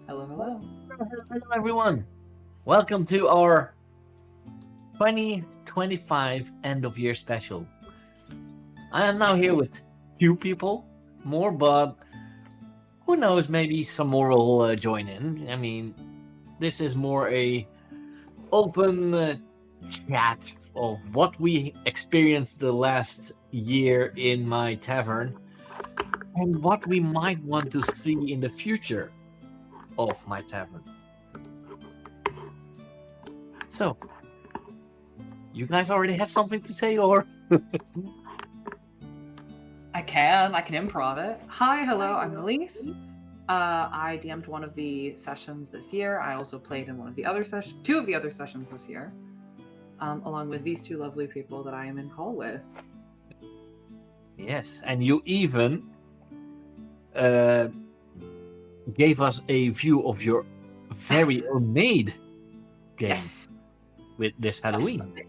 Hello, hello. Hello, everyone. Welcome to our 2025 end of year special. I am now here with few people more, but who knows? Maybe some more will join in. I mean, this is more a open chat of what we experienced the last year in my tavern and what we might want to see in the future of my tavern. So, you guys already have something to say, or? I can improv it. Hi, hello, I'm Elise. I DM'd one of the sessions this year. I also played in two of the other sessions this year, along with these two lovely people that I am in call with. Yes, and you even gave us a view of your very own made game Yes. with this Halloween. Yes.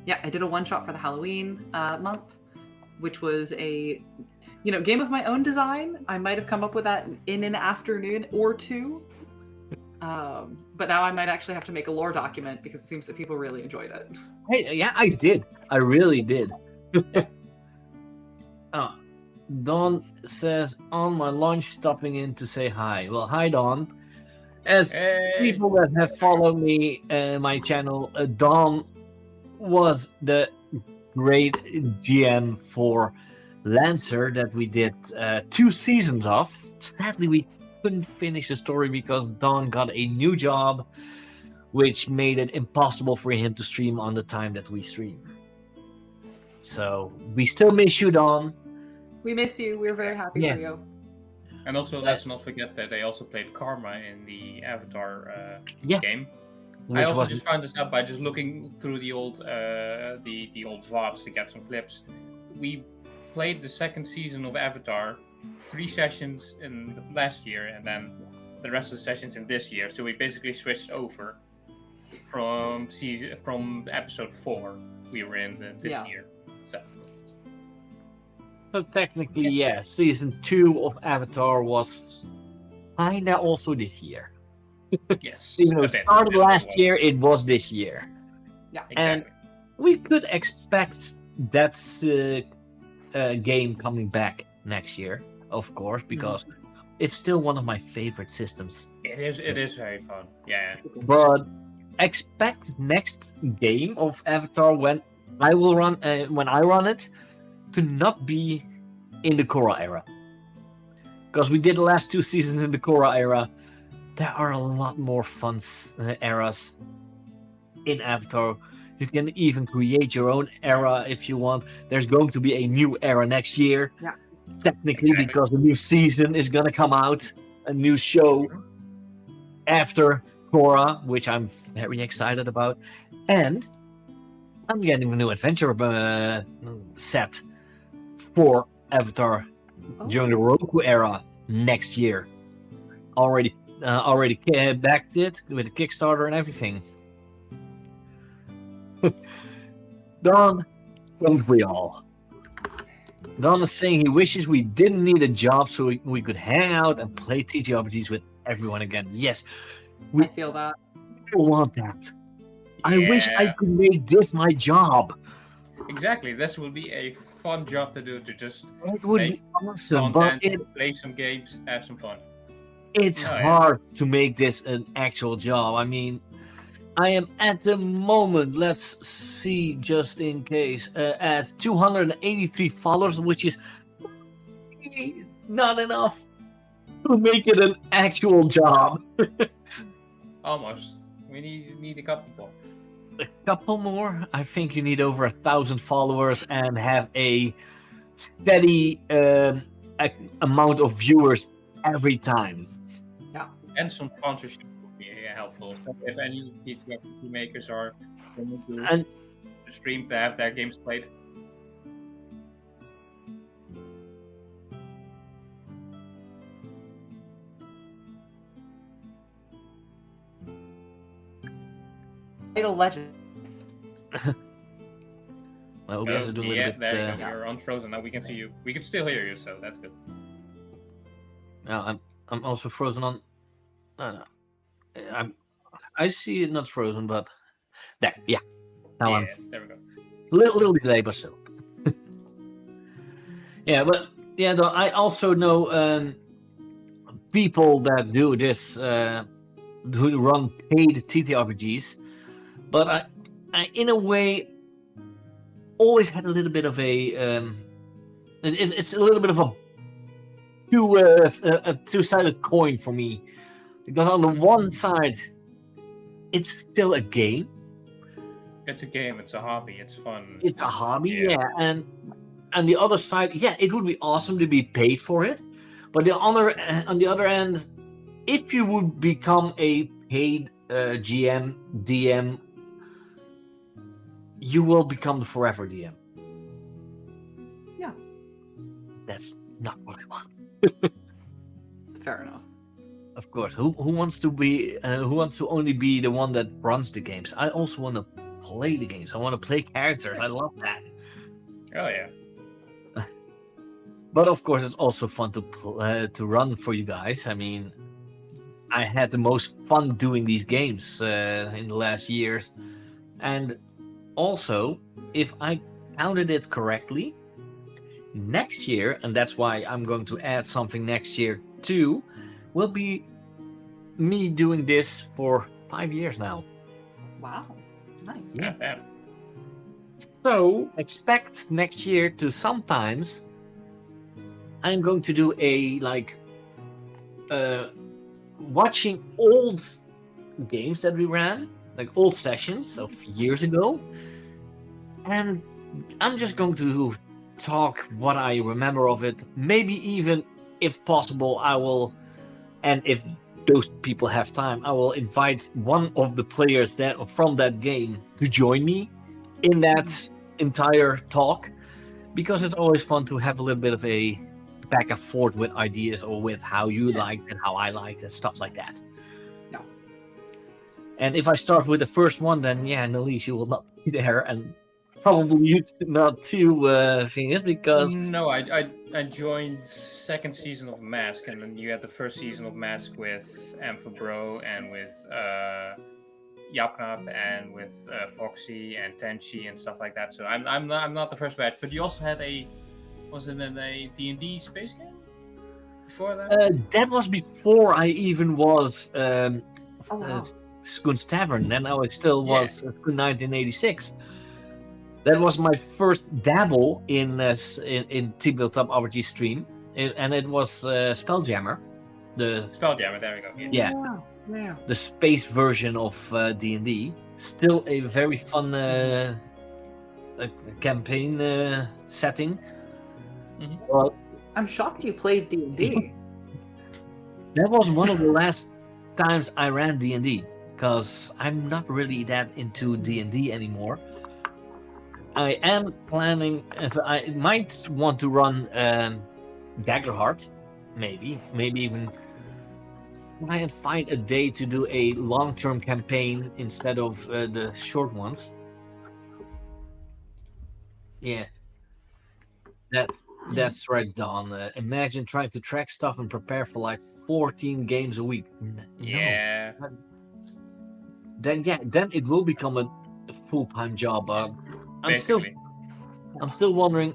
Yeah, I did a one shot for the Halloween month, which was a game of my own design. I might have come up with that in an afternoon or two. But now I might actually have to make a lore document because it seems that people really enjoyed it. Hey, yeah, I did. I really did. Oh, Dawn says on my lunch stopping in to say hi. Well, hi, Dawn. As people that have followed me my channel, Dawn was the great GM for Lancer that we did 2 seasons of. Sadly, we couldn't finish the story because Dawn got a new job, which made it impossible for him to stream on the time that we stream. So we still miss you, Dawn. We miss you. We're very happy for you. And also, let's not forget that they also played Karma in the Avatar game. I also just found this out by just looking through the old VODs to get some clips. We played the second season of Avatar, 3 sessions in last year, and then the rest of the sessions in this year. So we basically switched over from episode 4 we were in this year. So technically, yeah, season 2 of Avatar was kinda also this year. Yes. Even though it started last year, it was this year. Yeah, exactly. And we could expect that game coming back next year, of course, because it's still one of my favorite systems. It is very fun. Yeah. But expect next game of Avatar when I run it to not be in the Korra era. Because we did the last 2 seasons in the Korra era. There are a lot more fun eras in Avatar. You can even create your own era if you want. There's going to be a new era next year. Yeah. Technically, because a new season is going to come out. A new show after Korra, which I'm very excited about. And I'm getting a new adventure set for Avatar during the Roku era next year. Already backed it with a Kickstarter and everything. Don, don't we all? Don is saying he wishes we didn't need a job so we could hang out and play TTRPGs with everyone again. Yes, I feel that. I want that. I wish I could make this my job. Exactly, this would be a fun job to do, to just it would be awesome, content, but play some games, have some fun. It's hard to make this an actual job. I mean, I am at the moment, let's see, just in case, at 283 followers, which is not enough to make it an actual job. Almost. We need a couple more. A couple more? I think you need over 1,000 followers and have a steady amount of viewers every time. Yeah. And some sponsorship would be helpful. So if any TTRPG makers are going to stream to have their games played. Idle Legend. Well, OBS is doing a little bit. There you go. You're unfrozen now. We can see you. We can still hear you, so that's good. No, I'm also frozen on No. I see it not frozen, but there. Yeah. Now yes, there we go. Little delay, but still. Yeah, but yeah, though, I also know people that do this, who run paid TTRPGs, but I in a way always had a little bit of a it's a little bit of a two-sided coin for me, because on the one side it's still a game. It's a game, it's a hobby, it's fun. It's a hobby, yeah. And the other side, yeah, it would be awesome to be paid for it. But on the other end, if you would become a paid GM, DM, you will become the forever DM. Yeah. That's not what I want. Fair enough. Of course. Who wants to be? Who wants to only be the one that runs the games? I also want to play the games. I want to play characters. I love that. Oh yeah. But of course, it's also fun to run for you guys. I mean, I had the most fun doing these games in the last years, and also, if I counted it correctly, next year, and that's why I'm going to add something next year too, will be me doing this for 5 years now. Wow. Nice. Yeah. So expect next year to sometimes I'm going to do a watching old games that we ran, like old sessions of years ago, and I'm just going to talk what I remember of it. Maybe even, if possible, I will, and if those people have time, I will invite one of the players from that game to join me in that entire talk, because it's always fun to have a little bit of a back and forth with ideas, or with how you liked and how I liked and stuff like that. No. And if I start with the first one, then yeah, Nalise, you will not be there, and probably you not too, Venus, because No, I joined second season of Mask, and then you had the first season of Mask with Amphibro and with Yapnap and with Foxy and Tenchi and stuff like that. So I'm not the first batch, but you also had was it a D&D space game before that? That was before I even was wow. Skoon's Tavern, and I still was Skoon 1986. That was my first dabble in Tabletop RPG stream, and it was Spelljammer. The Spelljammer, there we go. Yeah. Yeah. The space version of D&D. Still a very fun campaign setting. Mm-hmm. Well, I'm shocked you played D&D. That was one of the last times I ran D&D, because I'm not really that into D&D anymore. I am planning, if I might want to run Daggerheart, maybe even try and find a day to do a long-term campaign instead of the short ones. Yeah, that's right, Don. Imagine trying to track stuff and prepare for like 14 games a week. Yeah. No. Then it will become a full-time job. I'm still wondering,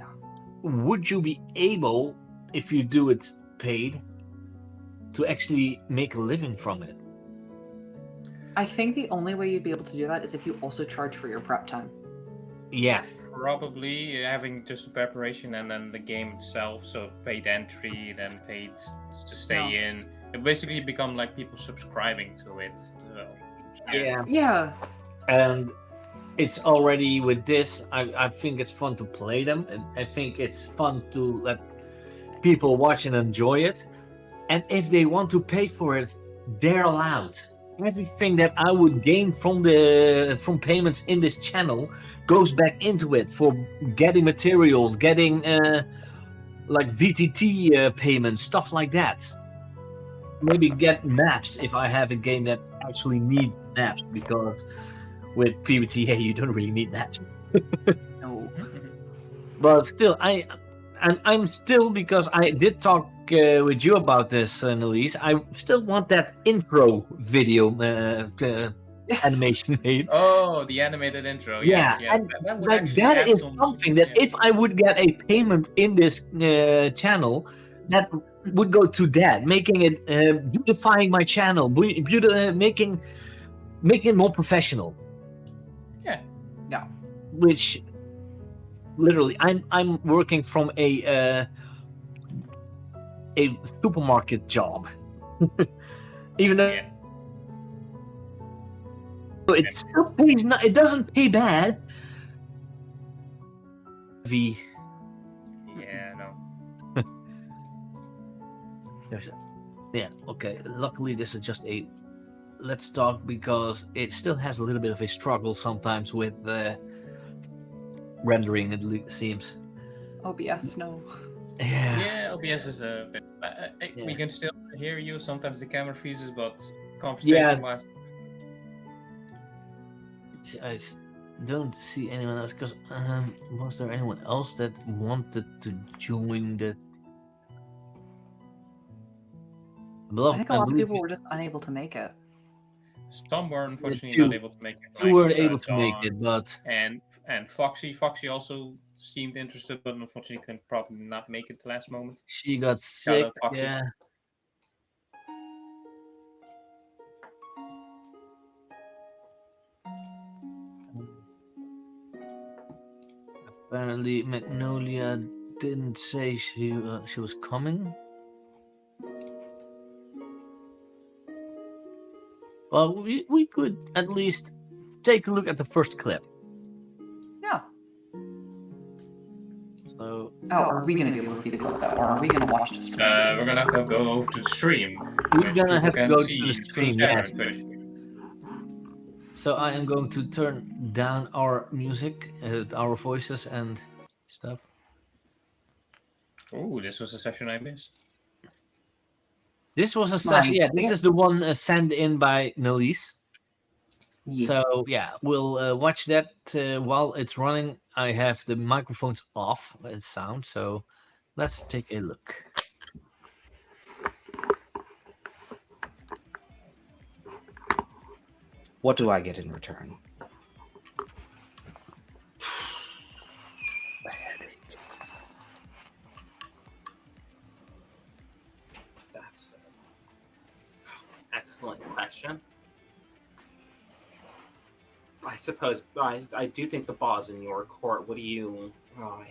would you be able, if you do it paid, to actually make a living from it? I think the only way you'd be able to do that is if you also charge for your prep time. Yeah. Probably having just the preparation and then the game itself, so paid entry, then paid to stay in. It basically become like people subscribing to it. So, Yeah. And it's already with this, I think it's fun to play them, and I think it's fun to let people watch and enjoy it. And if they want to pay for it, they're allowed. Everything that I would gain from payments in this channel goes back into it for getting materials, getting like VTT payments, stuff like that. Maybe get maps if I have a game that actually needs maps, because with PBTA you don't really need maps. No. But still, I and I'm still, because I did talk with you about this, Annalise. I still want that intro video animation made. Oh, the animated intro. Yeah, Yeah. and that is something that if I would get a payment in this channel, that would go to that, making it beautifying my channel, making it more professional. Yeah. Which literally, I'm working from a supermarket job, even though it still pays. It doesn't pay bad. Yeah, no. Yeah, okay. Luckily, this is just a let's talk, because it still has a little bit of a struggle sometimes with rendering, it seems. OBS, no. Yeah, OBS is a bit. We can still hear you. Sometimes the camera freezes, but conversation-wise. I don't see anyone else, because was there anyone else that wanted to join the? I think a lot of people were just unable to make it. Some were unfortunately not able to make it. Two were able to make it, but and Foxy also seemed interested, but unfortunately could probably not make it the last moment. She got sick. Yeah. Apparently, Magnolia didn't say she was coming. Well, we could at least take a look at the first clip. Yeah. So. Oh, are we going to be able to see the clip, though? Or are we going to watch the stream? We're going to have to go over to the stream. We're going to have to go to the stream, yes. So I am going to turn down our music, our voices and stuff. Oh, this was a session I missed. This was a session, yeah. This is the one sent in by Nalise. Yeah. So yeah, we'll watch that while it's running. I have the microphones off and sound, so let's take a look. What do I get in return? A headache. That's an excellent question. I suppose I do think the ball's in your court. What do you want?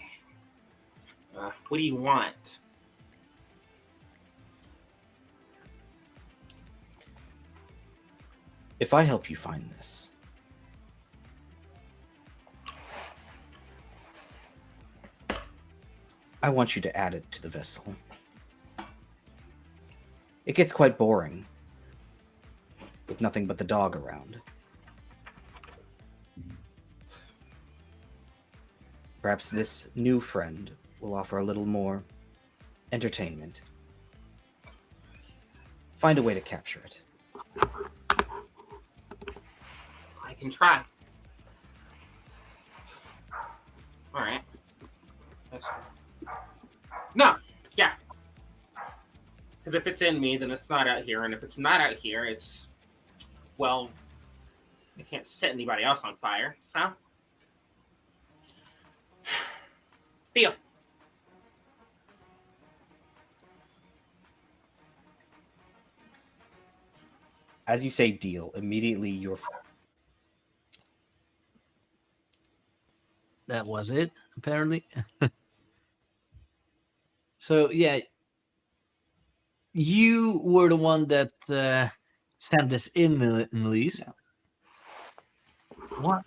If I help you find this, I want you to add it to the vessel. It gets quite boring with nothing but the dog around. Perhaps this new friend will offer a little more entertainment. Find a way to capture it. I can try. All right. No, yeah. Because if it's in me, then it's not out here. And if it's not out here, it's, well, I can't set anybody else on fire, so. Deal. As you say deal, immediately your... That was it, apparently. So, yeah. You were the one that sent this in, Elise. Yeah.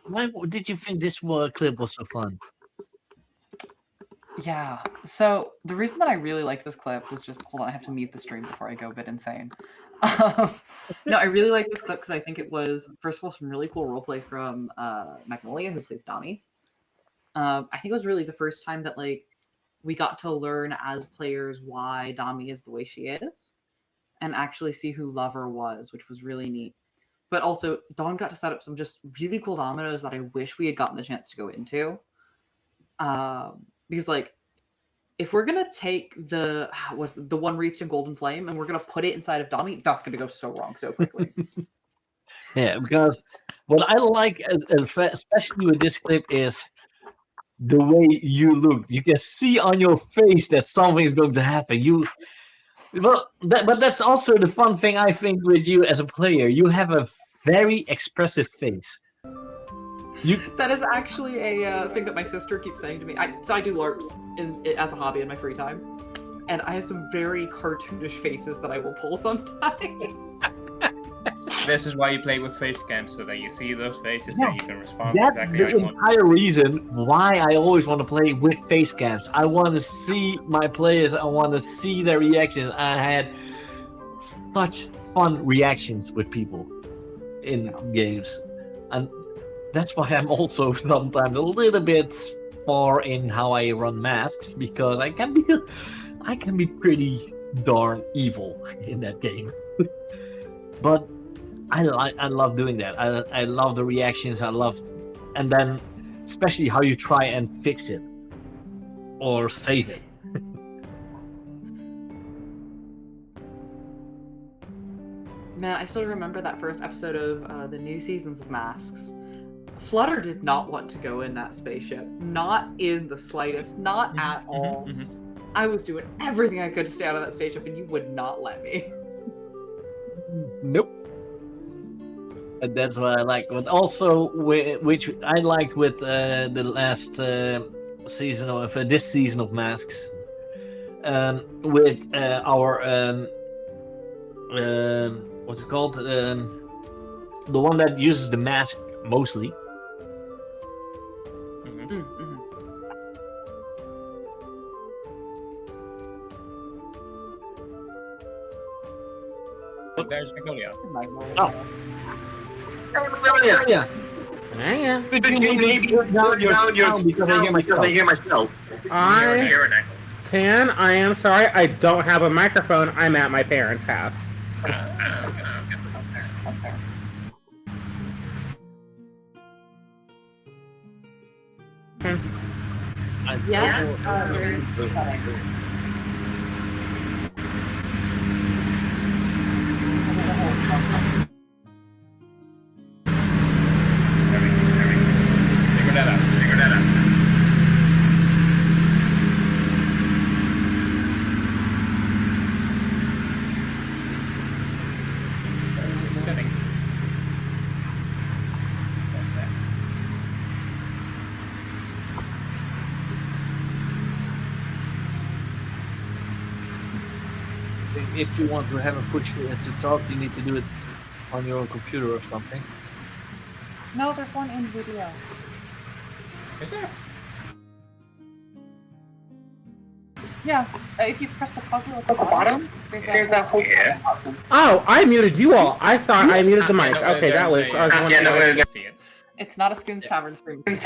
Why did you think this clip was so fun? Yeah, so the reason that I really liked this clip was just, hold on, I have to mute the stream before I go a bit insane. No, I really like this clip because I think it was, first of all, some really cool roleplay from Magnolia, who plays Dami. I think it was really the first time that like we got to learn as players why Dami is the way she is, and actually see who Lover was, which was really neat. But also, Dawn got to set up some just really cool dominoes that I wish we had gotten the chance to go into. Because like if we're gonna take the one wreathed in golden flame and we're gonna put it inside of Dami, that's gonna go so wrong so quickly. Yeah, because what I like, especially with this clip, is the way you look. You can see on your face that something is going to happen. But that's also the fun thing, I think, with you as a player. You have a very expressive face. That is actually a thing that my sister keeps saying to me. So I do LARPs as a hobby in my free time, and I have some very cartoonish faces that I will pull sometimes. This is why you play with face cams, so that you see those faces and you can respond That's exactly the how you want. entire reason why I always want to play with face cams. I want to see my players. I want to see their reactions. I had such fun reactions with people in games, and that's why I'm also sometimes a little bit far in how I run masks, because I can be pretty darn evil in that game. But I love doing that. I love the reactions. And then especially how you try and fix it or save it. Man, I still remember that first episode of the new seasons of Masks. Flutter did not want to go in that spaceship. Not in the slightest. Not at all. I was doing everything I could to stay out of that spaceship, and you would not let me. Nope. And that's what I like. But also, which I liked with the last season of this season of Masks, with our what's it called? The one that uses the mask mostly. There's Magnolia. Oh. Yeah. Maybe down your sound because I hear myself. I am sorry, I don't have a microphone. I'm at my parents' house. Figure that out. Setting. If you want to have a push to talk, you need to do it on your own computer or something. No, there's one in video. Is there? Yeah, if you press the puzzle at the bottom, there's that whole Oh, I muted you all. I thought I muted the mic. Okay, that was. I was wondering. See it. It's not a Scoon's Tavern stream. Yeah, it's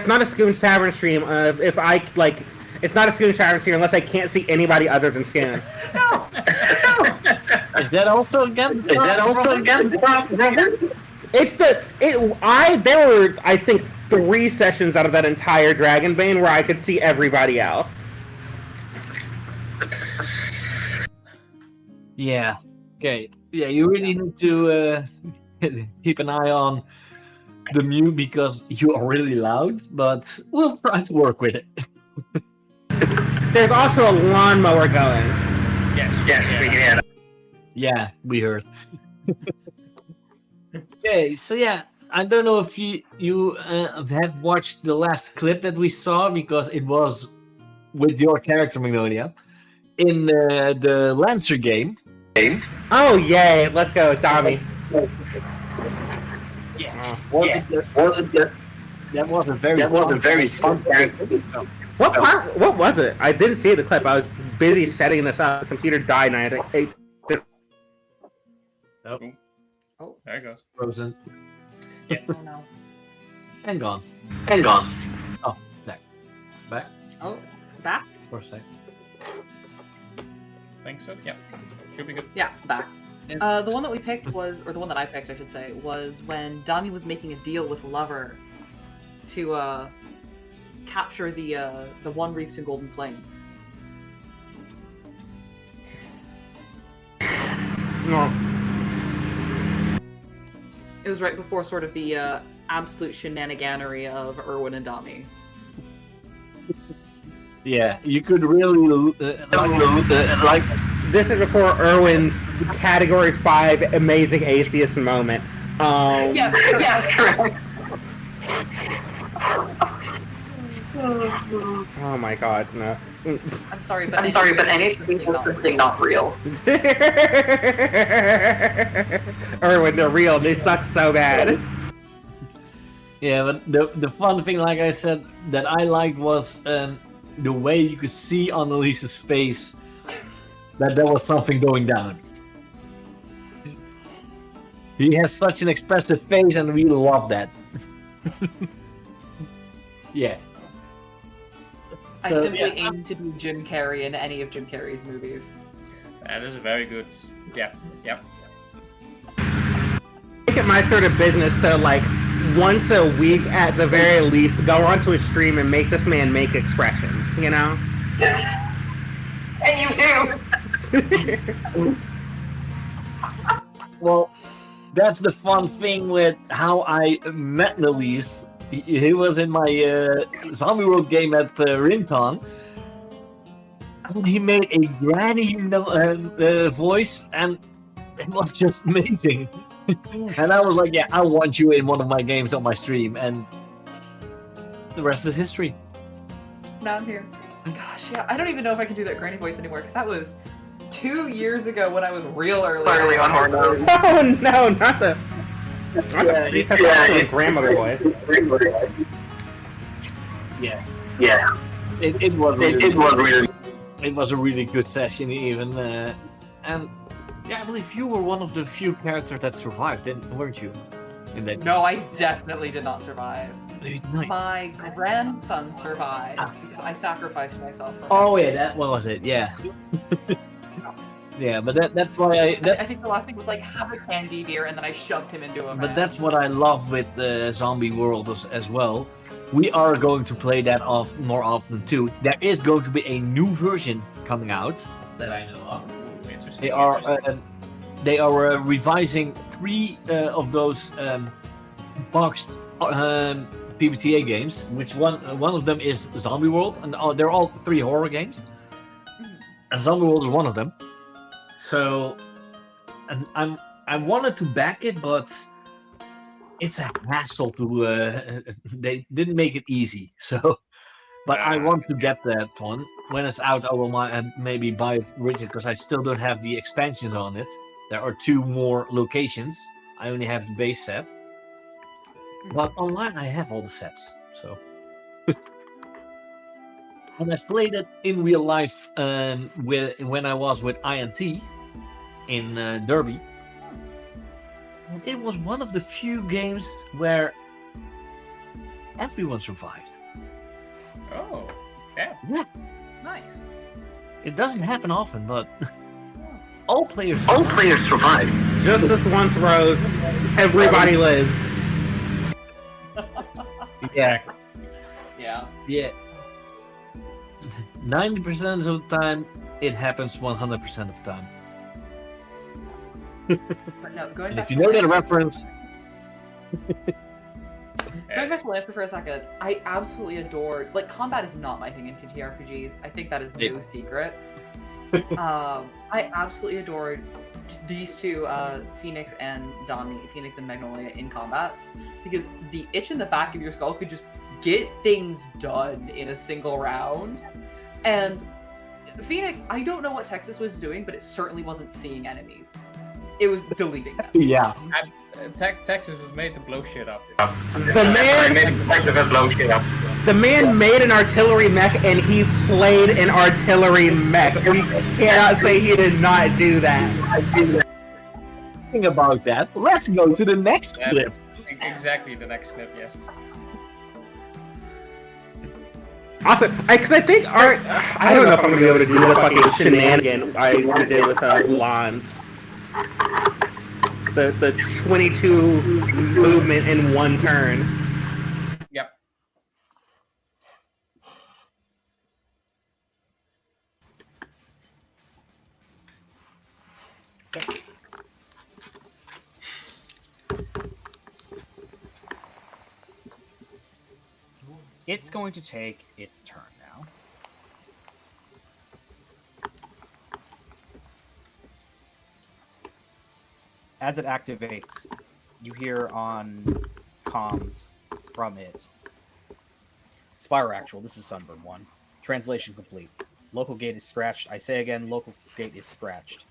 not a Scoon's Tavern stream. If I like, it's not a Scoon's Tavern stream unless I can't see anybody other than Scoon. No. Is that also again? There were, I think, 3 sessions out of that entire Dragonbane where I could see everybody else. Yeah. Okay. Yeah, you really need to keep an eye on the mute because you are really loud, but we'll try to work with it. There's also a lawnmower going. Yes, we can hear that. Yeah, we heard. Okay, so yeah, I don't know if you have watched the last clip that we saw because it was with your character Magnolia in the Lancer game. Oh yay! Let's go, Dami. Yeah. That was a very fun character. What part? What was it? I didn't see the clip. I was busy setting this up. The computer died, and I had to. Oh, there it goes. Frozen. Oh no. And gone. Oh, back. Oh, back? For a sec. Think so? Yeah. Should be good. Yeah, back. The one that we picked was, or the one that I picked, I should say, was when Dami was making a deal with Lover to capture the one wreaths in golden flame. No. It was right before sort of the absolute shenaniganery of Erwin and Dami. Yeah, you could really like. This is before Erwin's Category 5 Amazing Atheist moment. Yes, correct. Oh my god, no. I'm sorry, but anything not real. Erwin, they're real. They suck so bad. Yeah, but the fun thing, like I said, that I liked was the way you could see on Elise's face that there was something going down. He has such an expressive face, and we love that. Yeah. I simply aim to be Jim Carrey in any of Jim Carrey's movies. That is a very good. Yeah. Make it my sort of business to, like, once a week at the very least, go onto a stream and make this man make expressions, you know? And you do! Well, that's the fun thing with how I met Elise. He was in my Zombie World game at Rincon. And he made a granny voice, and it was just amazing. And I was like, yeah, I want you in one of my games on my stream, and the rest is history. Now I'm here. Gosh, yeah, I don't even know if I can do that granny voice anymore, because that was 2 years ago when I was real early on Horde. Oh no, not the grandmother voice. Yeah. It was a really good session, even, and yeah, I believe you were one of the few characters that survived, weren't you? In that. No, I definitely did not survive. Nice. My grandson survived because I sacrificed myself for him. Oh yeah, that was it. Yeah. Yeah, but that's why I think the last thing was like have a candy beer, and then I shoved him into a van. But that's what I love with Zombie World as well. We are going to play that more often too. There is going to be a new version coming out that I know of. They are revising 3 of those boxed PBTA games. Which one of them is Zombie World, and they're all 3 horror games. And Zombie World is one of them. So, and I wanted to back it, but it's a hassle to. They didn't make it easy, so. But I want to get that one. When it's out, I will maybe buy it rigid, because I still don't have the expansions on it. There are 2 more locations. I only have the base set. But online, I have all the sets. So. And I've played it in real life when I was with INT in Derby. And it was one of the few games where everyone survived. Oh, yeah. Nice. It doesn't happen often, but all players survive. Just this once, Rose. Everybody lives. Yeah. Yeah. Yeah. 90% of the time, it happens 100% of the time. But no, going And back if you to know that Lancer- reference, Going back to Lancer for a second, I absolutely adored. Like, combat is not my thing in TTRPGs. I think that is no secret. I absolutely adored these 2, Phoenix and Magnolia, in combat, because the itch in the back of your skull could just get things done in a single round. And Phoenix, I don't know what Texas was doing, but it certainly wasn't seeing enemies. It was deleting them. yeah. Texas was made to blow shit up. The man made an artillery mech, and he played an artillery mech. We cannot say he did not do that. Thinking about that, let's go to the next clip. Exactly, the next clip, yes. Awesome, because I think I don't know if I'm gonna be able to do the fucking shenanigan I did with Lons. The 22 movement in one turn. Yep. It's going to take its turn now. As it activates, you hear on comms from it. Spyro Actual, this is Sunburn 1. Translation complete. Local gate is scratched. I say again, local gate is scratched.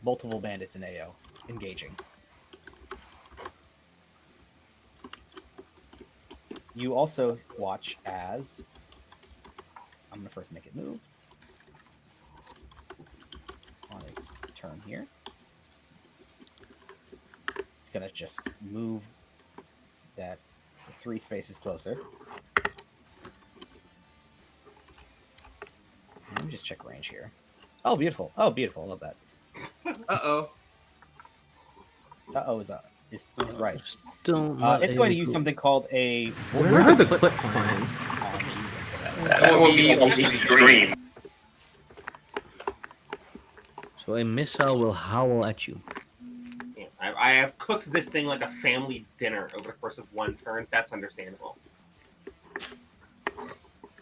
Multiple bandits in AO. Engaging. You also watch as... I'm going to first make it move. On its turn here. It's going to just move that 3 spaces closer. Let me just check range here. Oh, beautiful. Oh, beautiful. Love that. Uh-oh. Uh-oh is right. It's going to use something called a... Where are the clips playing? That will be on the stream. So a missile will howl at you. Yeah, I have cooked this thing like a family dinner over the course of 1 turn. That's understandable.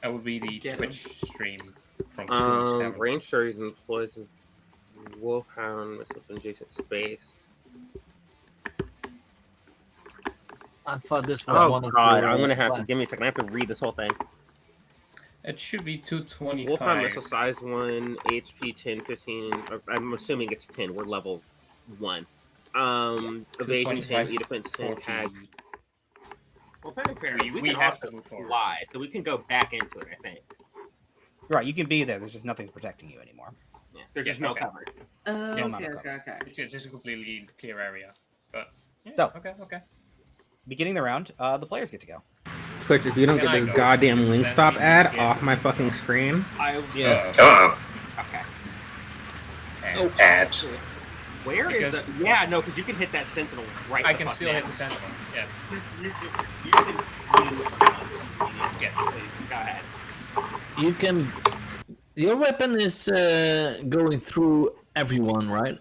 That would be the Get Twitch stream from Spoon's Range series employs Wolfhound missiles in adjacent space. I thought this was Oh one of god, the, I'm gonna have to give me a second. I have to read this whole thing. It should be 225. Wolfhound missile size 1, HP 10, 15. I'm assuming it's 10. We're level 1. Evasion 10, E defense 10, tag. Well, fair and fair, we We can have also to move forward. fly, so we can go back into it, I think. Right, you can be there. There's just nothing protecting you anymore. Yeah, there's just Yeah, no okay. cover. No amount Okay, of okay, okay. It's just a completely clear area. But yeah, So- okay. Beginning the round, the players get to go. Twitch, if you don't Can get I this go? goddamn link Then stop we ad can- off my fucking screen. Yeah. Okay. And Ads. Where is Because- the... Yeah, no, because you can hit that sentinel right I the can fuck still now. hit the sentinel. Yes. You can use Yes. Go ahead. You can. Your weapon is going through everyone, right?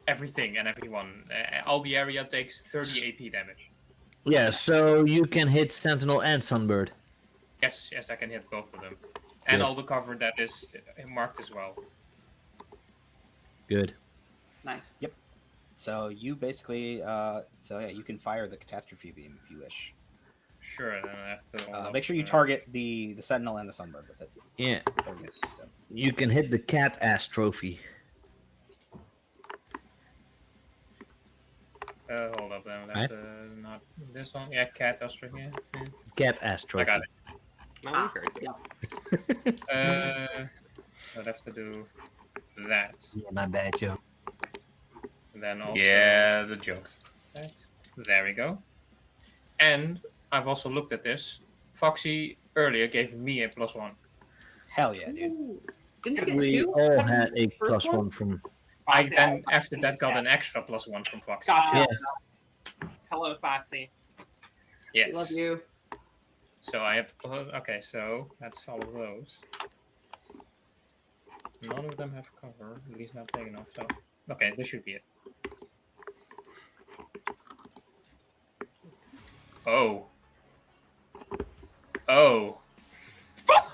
Everything and everyone. All the area takes 30 AP damage. Yeah, so you can hit Sentinel and Sunbird. Yes, I can hit both of them. And Good. all the cover that is marked as well. Good. Nice. So you basically, you can fire the catastrophe beam if you wish. Sure, then I have to... Make sure you target the Sentinel and the Sunbird with it. Yeah. So, You can hit the cat ass trophy. Hold up, then. That's not this one. Yeah, cat Australia. Yeah. Cat ass I trophy. got it. No, Ah, we heard you. So I'd have to do that. Yeah, my bad, Joe. Then also... Yeah, the jokes. Right. There we go. And I've also looked at this. Foxy earlier gave me a +1. hell yeah, dude. Ooh. Didn't you get We 2? all had a First +1 from. I then, after that, got an extra +1 from Foxy. Gotcha. Yeah. Hello, Foxy. Yes. Love you. So I have... Okay, so that's all of those. None of them have cover, at least not big enough, so... Okay, this should be it. Oh. Oh.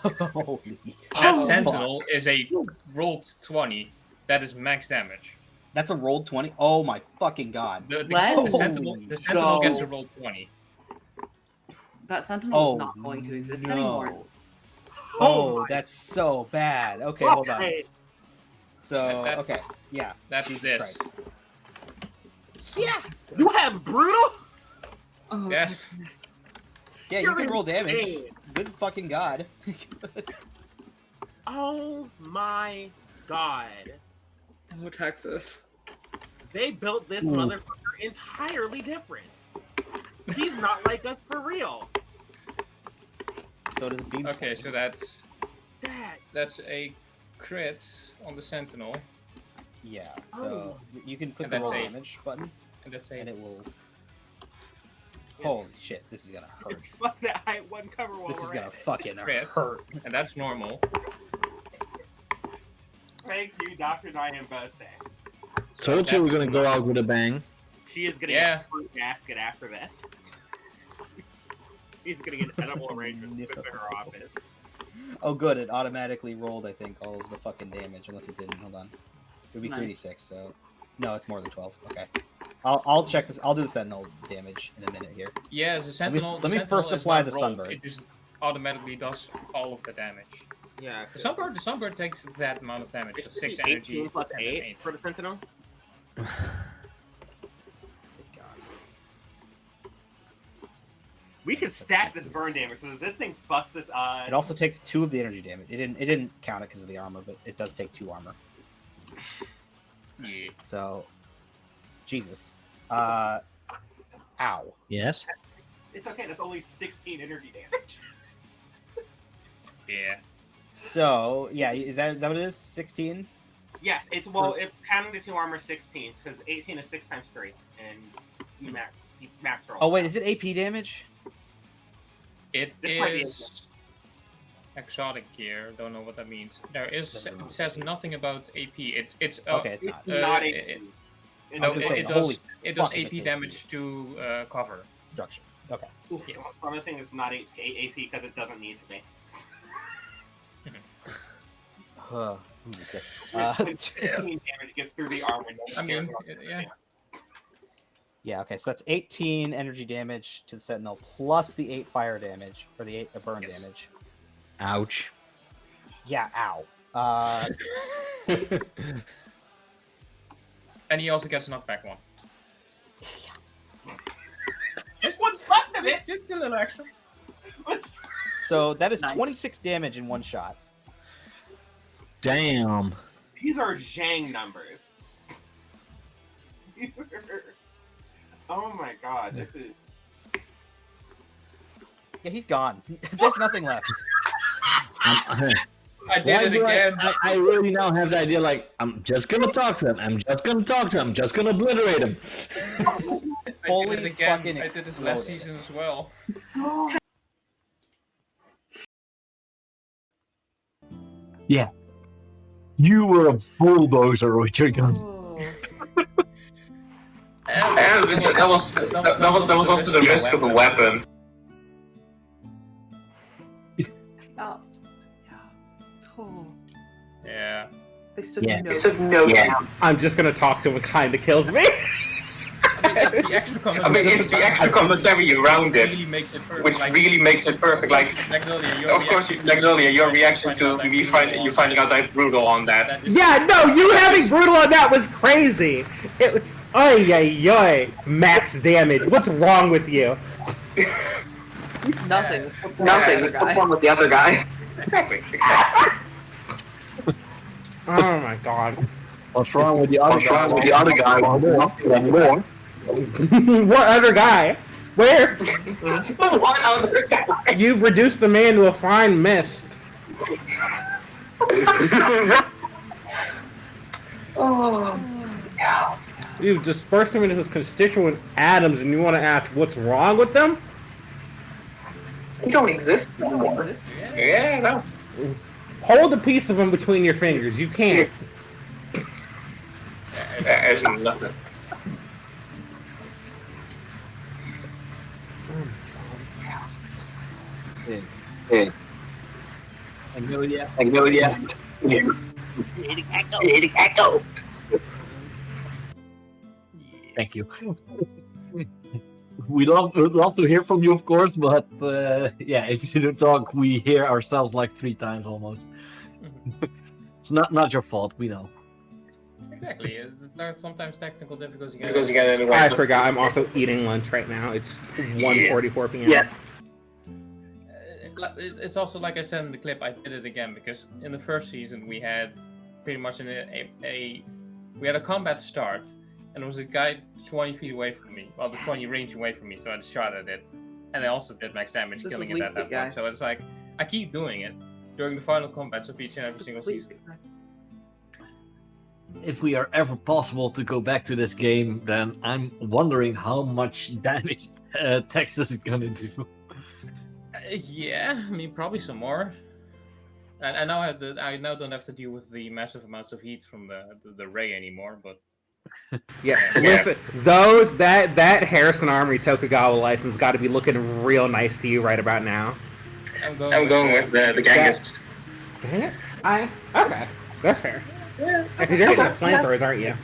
Holy. That Oh, Sentinel is a rolled 20. That is max damage. That's a rolled 20? Oh my fucking god. The Let's Sentinel gets go. a roll 20. That sentinel Oh, is not going to exist anymore. no. Oh, that's so bad. Okay, hold on. Okay. So, That's- okay. Yeah. That's Jesus this. Christ. Yeah, you have brutal. Oh, Yes. goodness. Yeah, you You're can roll damage. insane. Good fucking god. Oh my god. Oh, Texas. They built this Ooh. motherfucker entirely different. He's not like us for real. So does it beam? Okay, so that's That's a crit on the Sentinel. Yeah, so you can click And the that's roll a- damage button, And that's and a... it will... Holy shit, this is gonna hurt. fuck that height one cover while This is we're gonna at it. fucking Crit. hurt. And that's normal. Thank you, Dr. Nyambose. Told you we're gonna go out with a bang. She is gonna Yeah. get a fruit basket after this. He's gonna get edible arrangements sent to her office. Oh, good. It automatically rolled, I think, all of the fucking damage, unless it didn't. Hold on. It would be Nice. 3d6, so... No, it's more than 12. Okay. I'll check this. I'll do the Sentinel damage in a minute here. Yeah, as a Sentinel. let me the Sentinel first is apply not the rolled, Sunburn. It just automatically does all of the damage. Yeah. The Sunburn takes that amount of damage, so 6 18 energy. plus and 8 8. for the Sentinel. We could stat this burn damage because if this thing fucks this. It also takes 2 of the energy damage. It didn't count it because of the armor, but it does take 2 armor. Yeah. So, Jesus. Ow. Yes. It's okay. That's only 16 energy damage. Yeah. So, yeah, is that what it is? 16? Yes, it's if counting the 2 armor 16, because 18 is 6 times 3, and you max roll. Oh, wait, is it AP damage? It This might be is exotic gear. Don't know what that means. It says nothing about AP. It's Okay, it's not. Not no, gonna say, it holy does fuck if it's AP damage to cover. Structure. Okay. Yes. Promising is not AP because it doesn't need to be. When 15 damage gets through the armor. I mean, yeah. Yeah, okay, so that's 18 energy damage to the Sentinel plus the 8 fire damage, or the 8 burn Yes. damage. Ouch. Yeah, ow. And he also gets knockback 1. This one's busted it! Just a little extra. So that is Nice. 26 damage in one shot. Damn. These are Zhang numbers. Oh my god, this is. Yeah, he's gone. There's nothing left. I did it again. I really now have the idea, like, I'm just gonna talk to him. I'm just gonna obliterate him. Fully I did it again. fucking I did this last exploded. season as well. Yeah. You were a bulldozer with your gun. And that was also the risk of a weapon. Oh. Yeah. Oh. Yeah. They stood Yeah. no. Yeah. I'm just gonna talk to him. It kind of kills me. It's the extra commentary. I mean, it's the extra commentary around it, Really makes it perfect. which like, really makes it perfect. Like, Magnolia, of course, Magnolia, your reaction to you finding out I'm brutal on that. Yeah, no, you having brutal on that was crazy. Oy, max damage. What's wrong with you? Nothing. Nothing. What's wrong with the other guy? Exactly. Oh my god. What's wrong with the other What's wrong with the other guy? Nothing anymore. What other guy? Where? What other guy? You've reduced the man to a fine mist. Oh. You've dispersed him into his constituent atoms, and you want to ask what's wrong with them? You don't exist anymore. Yeah, no. Hold a piece of him between your fingers. You can't. There's nothing. Hey. Magnolia. Echo. Thank you. We'd love to hear from you, of course, but yeah, if you don't talk, we hear ourselves like 3 times almost. It's not your fault, we know. Exactly. There are sometimes technical difficulties. Because you get I forgot. I'm also eating lunch right now. It's 1:44 p.m. Yeah. It's also like I said in the clip. I did it again because in the first season we had pretty much we had a combat start, and there was a guy 20 feet away from me. Well, the 20 range away from me, so I just shot at it, and I also did max damage, This killing was it at that Leafy guy. point. So it's like I keep doing it during the final combats of each and every single season. If we are ever possible to go back to this game, then I'm wondering how much damage Texas is gonna do. Yeah, I mean probably some more. And I now don't have to deal with the massive amounts of heat from the ray anymore. But Yeah, listen, that Harrison Armory Tokugawa license got to be looking real nice to you right about now. I'm going with the Genghis. Dang it! Okay, that's fair. Yeah, because you're getting the flamethrowers, aren't you?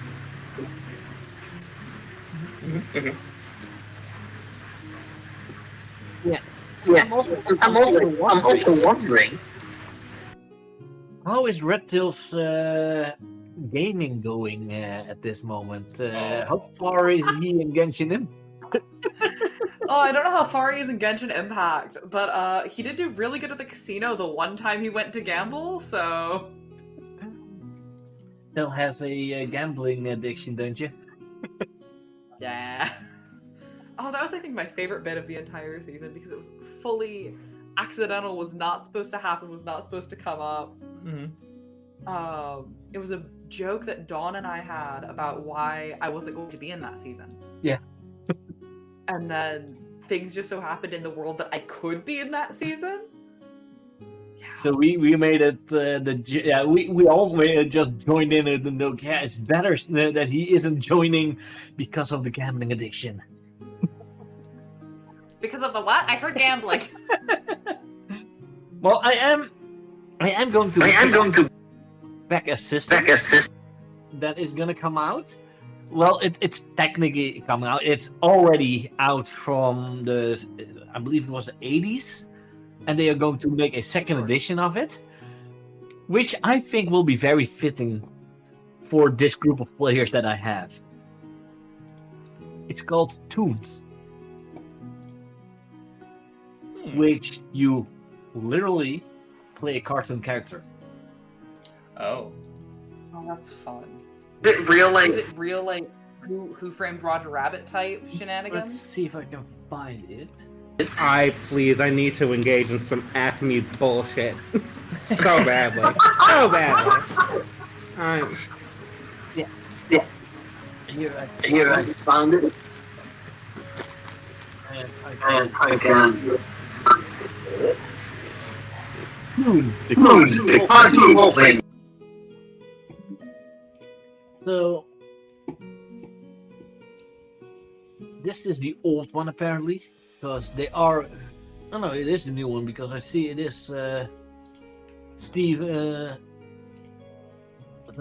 Yeah. I'm also wondering, how is Red Tail's gaming going at this moment? How far is he in Genshin Impact? Oh, I don't know how far he is in Genshin Impact, but he did do really good at the casino the one time he went to gamble, so... Still has a gambling addiction, don't you? Yeah. Oh, that was, I think, my favorite bit of the entire season, because it was fully accidental, was not supposed to happen, was not supposed to come up. It was a joke that Dawn and I had about why I wasn't going to be in that season. Yeah. And then things just so happened in the world that I could be in that season. Yeah. So we made it. We all just joined in it, and yeah, it's better that he isn't joining because of the gambling addiction. Because of the what? I heard gambling. Well, I am going to back assist. That is gonna come out. Well, it's technically coming out. It's already out from I believe it was the 80s, and they are going to make a second edition of it, which I think will be very fitting for this group of players that I have. It's called Toons, which you literally play a cartoon character. Oh, that's fun. Is it real like Who Framed Roger Rabbit type shenanigans? Let's see if I can find it. I need to engage in some Acme bullshit. So badly. So badly. Yeah. Here I found it. And I can... The cartoon wolfing. So this is the old one apparently, because they are. No, it is the new one because I see it is Steve,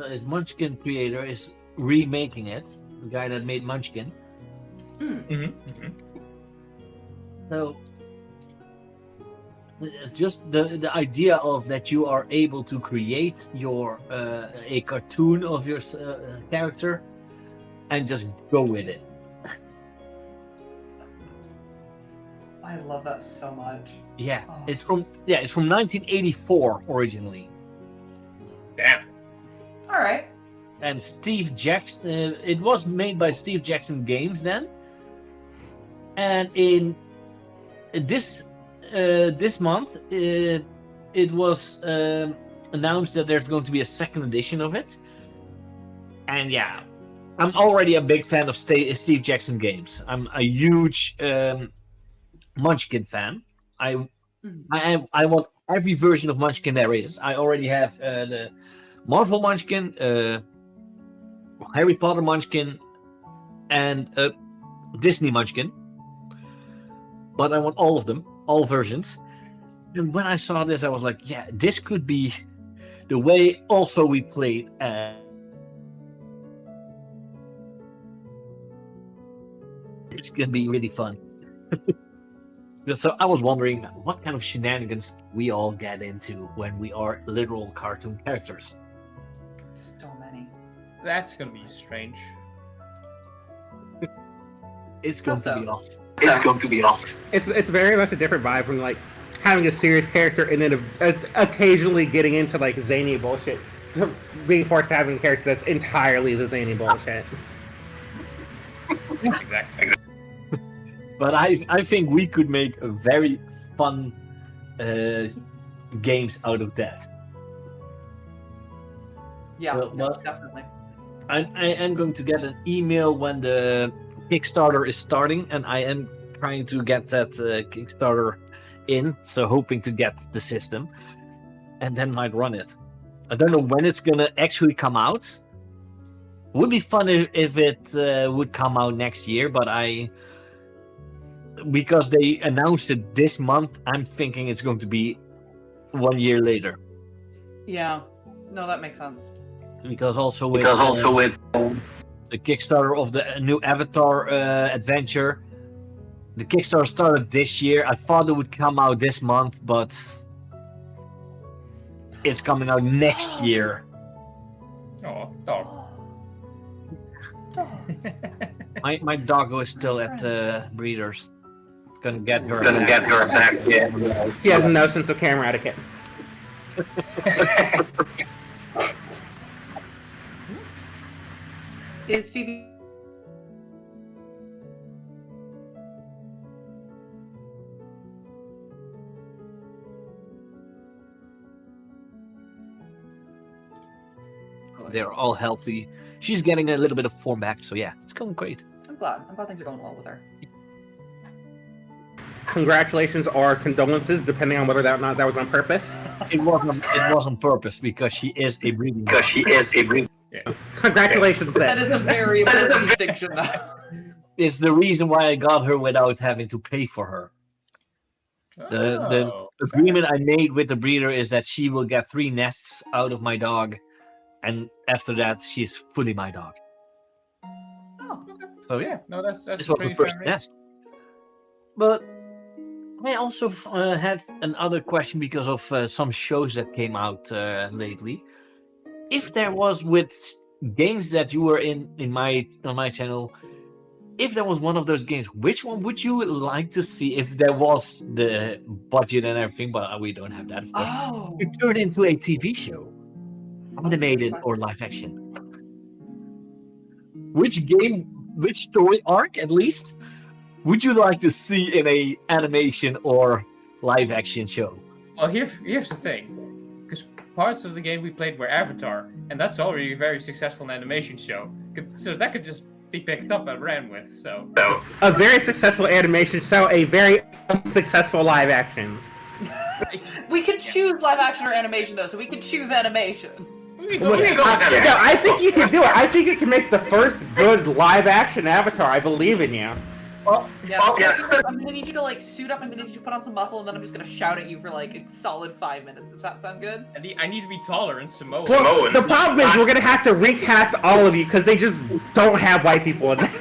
his Munchkin creator is remaking it. The guy that made Munchkin. So just the idea of that you are able to create your a cartoon of your character and just go with it. I love that so much. Yeah, it's from 1984 originally. Damn. All right. And Steve Jackson, it was made by Steve Jackson Games then. And in this month, it was announced that there's going to be a second edition of it. And yeah, I'm already a big fan of Steve Jackson Games. I'm a huge Munchkin fan. I want every version of Munchkin there is. I already have the Marvel Munchkin, Harry Potter Munchkin, and Disney Munchkin. But I want all of them. All versions. And when I saw this, I was like, yeah, this could be the way also we played. It's going to be really fun. So I was wondering what kind of shenanigans we all get into when we are literal cartoon characters. So many. That's going to be strange. It's going to be awesome. It's going to be awesome. It's very much a different vibe from like having a serious character and then occasionally getting into like zany bullshit, to being forced to having a character that's entirely the zany bullshit. Exactly. But I think we could make a very fun games out of that. Yeah, So, definitely. I am going to get an email when the Kickstarter is starting, and I am trying to get that Kickstarter in, so hoping to get the system, and then might run it. I don't know when it's gonna actually come out, Would be fun if it would come out next year, but because they announced it this month, I'm thinking it's going to be 1 year later. Yeah. No, that makes sense. Because also with the Kickstarter of the new Avatar adventure, the Kickstarter started this year. I thought it would come out this month, but it's coming out next year. Oh, dog. My doggo is still at Breeders. Gonna get her back. Yeah. He has no sense of camera etiquette. Is Phoebe? They're all healthy. She's getting a little bit of form back, so yeah, it's going great. I'm glad things are going well with her. Congratulations or condolences, depending on whether or not that was on purpose. It was on purpose because she is a breeding. Yeah. Congratulations, then. That is a very important distinction. It's the reason why I got her without having to pay for her. The agreement I made with the breeder is that she will get 3 nests out of my dog, and after that, she is fully my dog. Oh, okay. So yeah, No, that's this was the first nest. But I also had another question because of some shows that came out lately. If there was with games that you were in on my channel, if there was one of those games, which one would you like to see if there was the budget and everything? But we don't have that, of course. Oh. To turn into a TV show, animated or live action. Which game, which story arc at least, would you like to see in a animation or live action show? Well, here's the thing. Because parts of the game we played were Avatar, and that's already a very successful animation show. So that could just be picked up and ran with, so... A very successful animation show, a very unsuccessful live action. We could choose live action or animation, though, so we could choose animation. I think you can do it. I think you can make the first good live action Avatar. I believe in you. Well, yeah. I'm gonna need you to like suit up. I'm gonna need you to put on some muscle, and then I'm just gonna shout at you for like a solid 5 minutes. Does that sound good? I need to be taller and Samoan. Well, the problem is we're gonna have to recast all of you because they just don't have white people in that.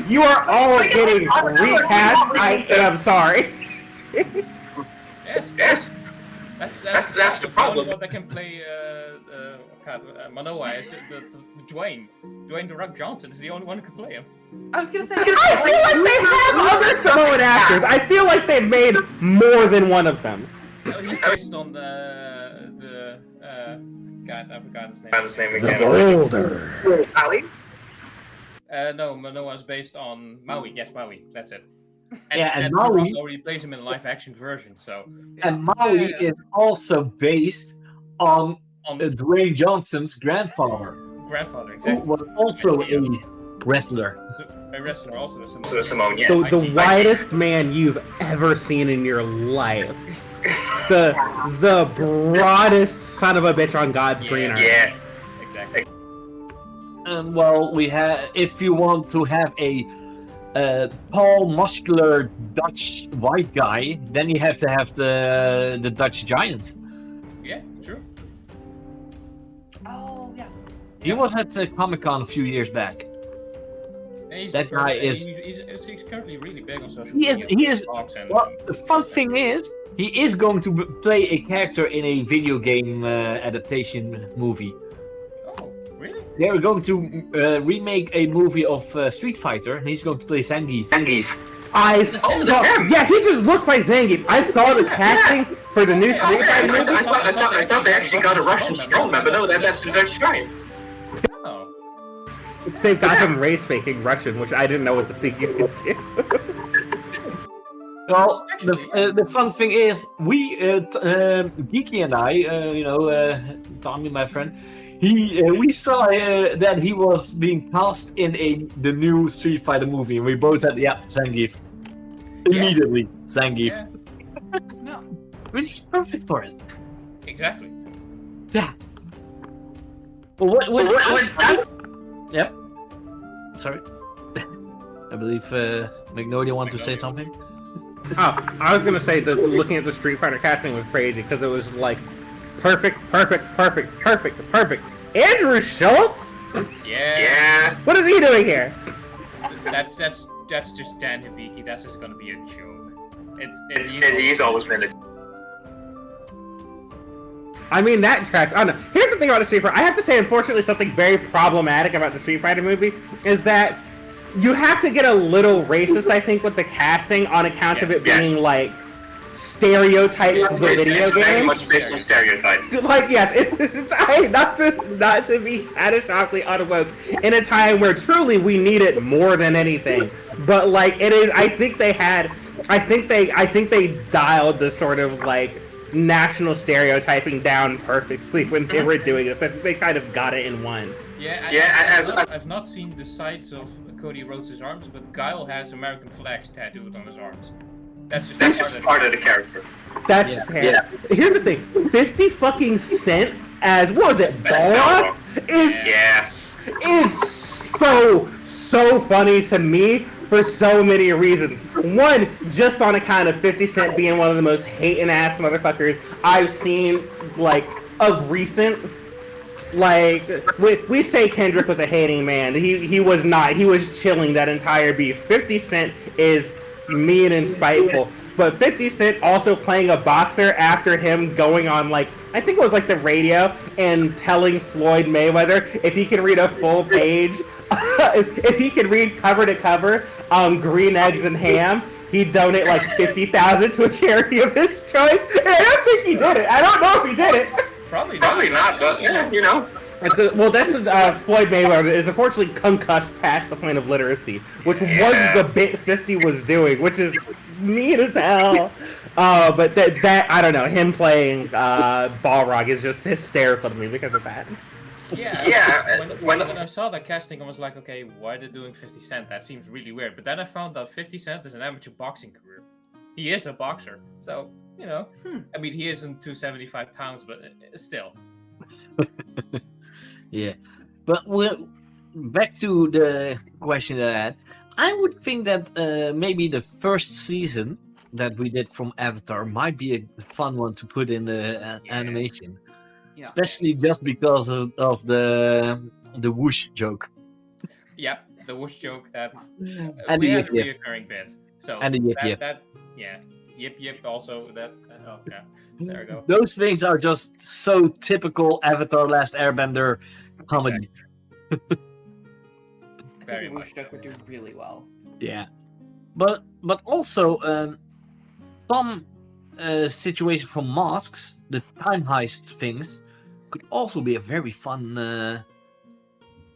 you are all getting recast. I am sorry. Yes. That's the problem. The only one that can play Manoa is Dwayne The Rock Johnson is the only one who can play him. I was gonna say. I feel like they have other Samoan actors. I feel like they've made more than one of them. So he's based on God, I forgot his name. again. Boulder. Ali? No, Manoa is based on Maui. Yes, Maui. That's it. And Maui Maui already plays him in a live action version. So. And Maui is also based on Dwayne Johnson's grandfather. Exactly. Who was also a wrestler. A wrestler, also So Simone, yes. So the whitest man you've ever seen in your life. The broadest son of a bitch on God's green earth. Yeah. Exactly. Well, we have. If you want to have a tall, muscular Dutch white guy, then you have to have the Dutch giant. Yeah, true. Oh yeah. He was at Comic-Con a few years back. That guy is. He's currently really big on social He media. is. Well, the fun thing is, he is going to play a character in a video game adaptation movie. Oh, really? They're going to remake a movie of Street Fighter, and he's going to play Zangief. I saw. Yeah, he just looks like Zangief. I saw the casting for the new Street Fighter movie. I thought they actually got a Russian strongman, but no, that's the Dutch guy. Oh. They've got him race-making Russian, which I didn't know was a thing you could do. Well, the fun thing is, we, Geeky and I, Tommy, my friend, we saw that he was being cast in the new Street Fighter movie, and we both said, yeah, Zangief. Immediately, Zangief. Yeah. No. But he's perfect for it. Exactly. Yeah. Yep. Sorry. I believe Magnolia wanted to say something. Oh, I was gonna say that looking at the Street Fighter casting was crazy because it was like perfect. Andrew Schultz? Yeah. What is he doing here? That's just Dan Hibiki. That's just gonna be a joke. He's always been a. I mean, that tracks. I don't know. Here's the thing about the Street Fighter. I have to say, unfortunately, something very problematic about the Street Fighter movie is that you have to get a little racist, I think, with the casting on account of it being like stereotypes of the video it's very game. much based on stereotypes. Like, yes, it's not to be catastrophically unwoke in a time where truly we need it more than anything. But like, it is. I think they dialed the sort of like national stereotyping down perfectly when they were doing it. So they kind of got it in one. I've not seen the sides of Cody Rhodes' arms, but Guile has American flags tattooed on his arms. That's just part of the character. That's fair. Yeah. Here's the thing: 50 fucking Cent as what was it? Balrog is so funny to me for so many reasons. One, just on account of 50 Cent being one of the most hating ass motherfuckers I've seen, like, of recent. Like, we say Kendrick was a hating man. He was not. He was chilling that entire beat. 50 Cent is mean and spiteful. But 50 Cent also playing a boxer after him going on, like, I think it was like the radio and telling Floyd Mayweather if he can read a full page, if he can read cover to cover, Green Eggs and Ham, he'd donate like $50,000 to a charity of his choice. And I don't think he did it. I don't know if he did it. Probably not, but yeah, you know. Well, this is Floyd Mayweather is unfortunately concussed past the point of literacy, which was the bit 50 was doing, which is mean as hell. But that I don't know, him playing Balrog is just hysterical to me because of that. When I saw that casting, I was like, okay, why are they doing 50 Cent? That seems really weird. But then I found out 50 Cent is an amateur boxing career. He is a boxer, so you know. I mean, he isn't 275 pounds, but still. Yeah, but back to the question that I had. I would think that maybe the first season that we did from Avatar might be a fun one to put in the animation, especially just because of the whoosh joke. Yeah, the whoosh joke that and we the had a reoccurring bit. So and the yip. Yip also that. There we go. Those things are just so typical Avatar: Last Airbender comedy. Very much. Whoosh joke would do really well. Yeah, but also some situation from Masks, the time heist things, could also be a very fun.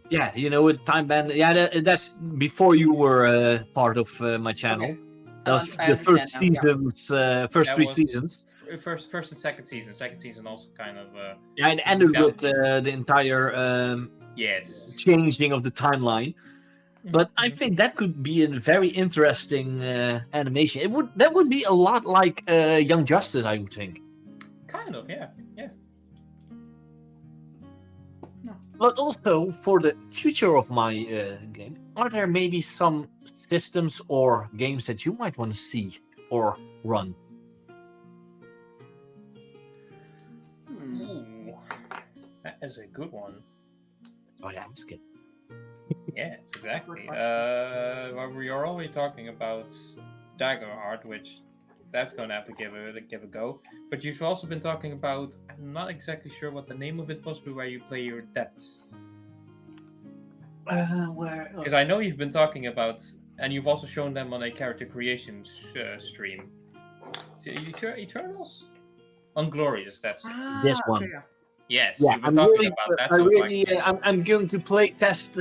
With Time Bandit. Yeah, that's before you were part of my channel. Okay. That was the first seasons, first three seasons. First and second season. Second season also kind of. Yeah, and ended with the entire changing of the timeline. But I think that could be a very interesting animation. That would be a lot like Young Justice, I would think. Kind of, yeah. But also for the future of my game, are there maybe some systems or games that you might want to see or run? Ooh, that is a good one. Oh yeah, that's good. Yes, exactly. Well, we are already talking about Daggerheart, which that's going to have to give a go. But you've also been talking about, I'm not exactly sure what the name of it was, but where you play your depth. Because I know you've been talking about, and you've also shown them on a character creation stream. Eternals? Unglorious, that's this one. Okay. Yes, yeah, you've been talking about that. I'm going to play test.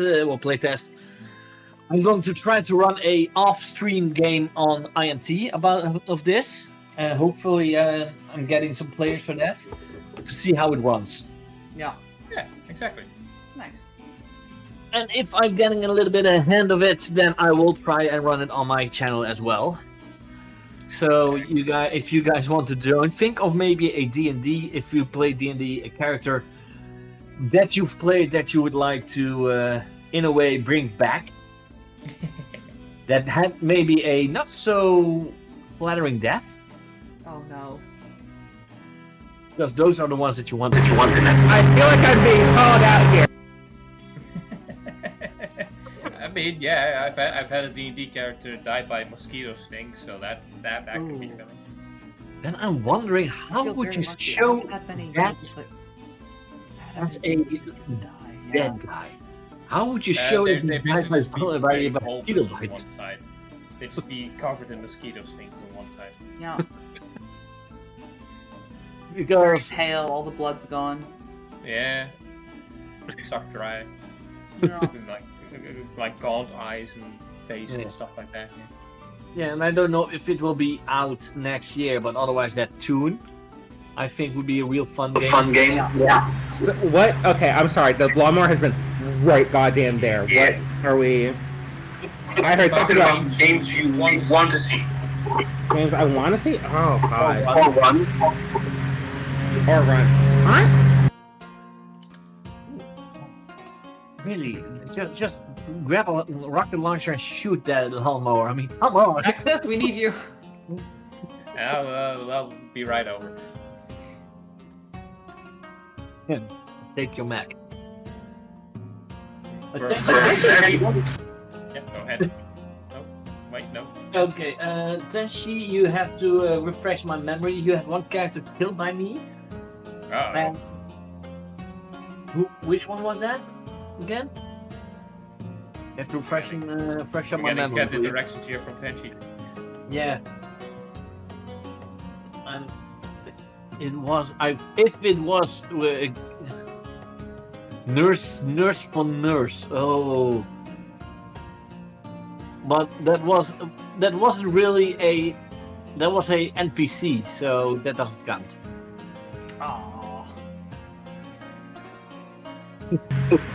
I'm going to try to run a off-stream game on IMT of this. Hopefully, I'm getting some players for that to see how it runs. Yeah, exactly. Nice. And if I'm getting a little bit ahead of it, then I will try and run it on my channel as well. So you guys, if you guys want to join, think of maybe a D&D. If you play D&D, a character that you've played that you would like to, in a way, bring back? That had maybe a not so flattering death? Oh no. Because those are the ones that you want. I feel like I'm being called out here. I mean, yeah, I've had a D&D character die by mosquito sting, so that could be funny. Then I'm wondering, how would you show that as a dead guy? How would you show it they died by mosquito bites? They'd just be covered in mosquito stings on one side. Yeah. Because Pale, all the blood's gone. Yeah. Sucked dry. Yeah. like gaunt eyes and face and stuff like that. Yeah, and I don't know if it will be out next year, but otherwise that tune, I think, would be a real fun game. Yeah. So, what? Okay, I'm sorry. The lawnmower has been right goddamn there. Yeah. What are we? I heard something about games you want to see. games I want to see. Oh god. Or run. Or run. What? Really, just grab a rocket launcher and shoot that lawnmower. I mean, come on. Access, we need you. I'll be right over. Take your Mac. Yeah, go ahead. No, wait, no. Okay, Tenshi, you have to refresh my memory. You had one character killed by me. Uh-oh. Which one was that again? You have to refresh up my memory. Get the directions here from Tenchi. Yeah. And it was if it was nurse for nurse. Oh. But that wasn't really that was a NPC, so that doesn't count. Aww.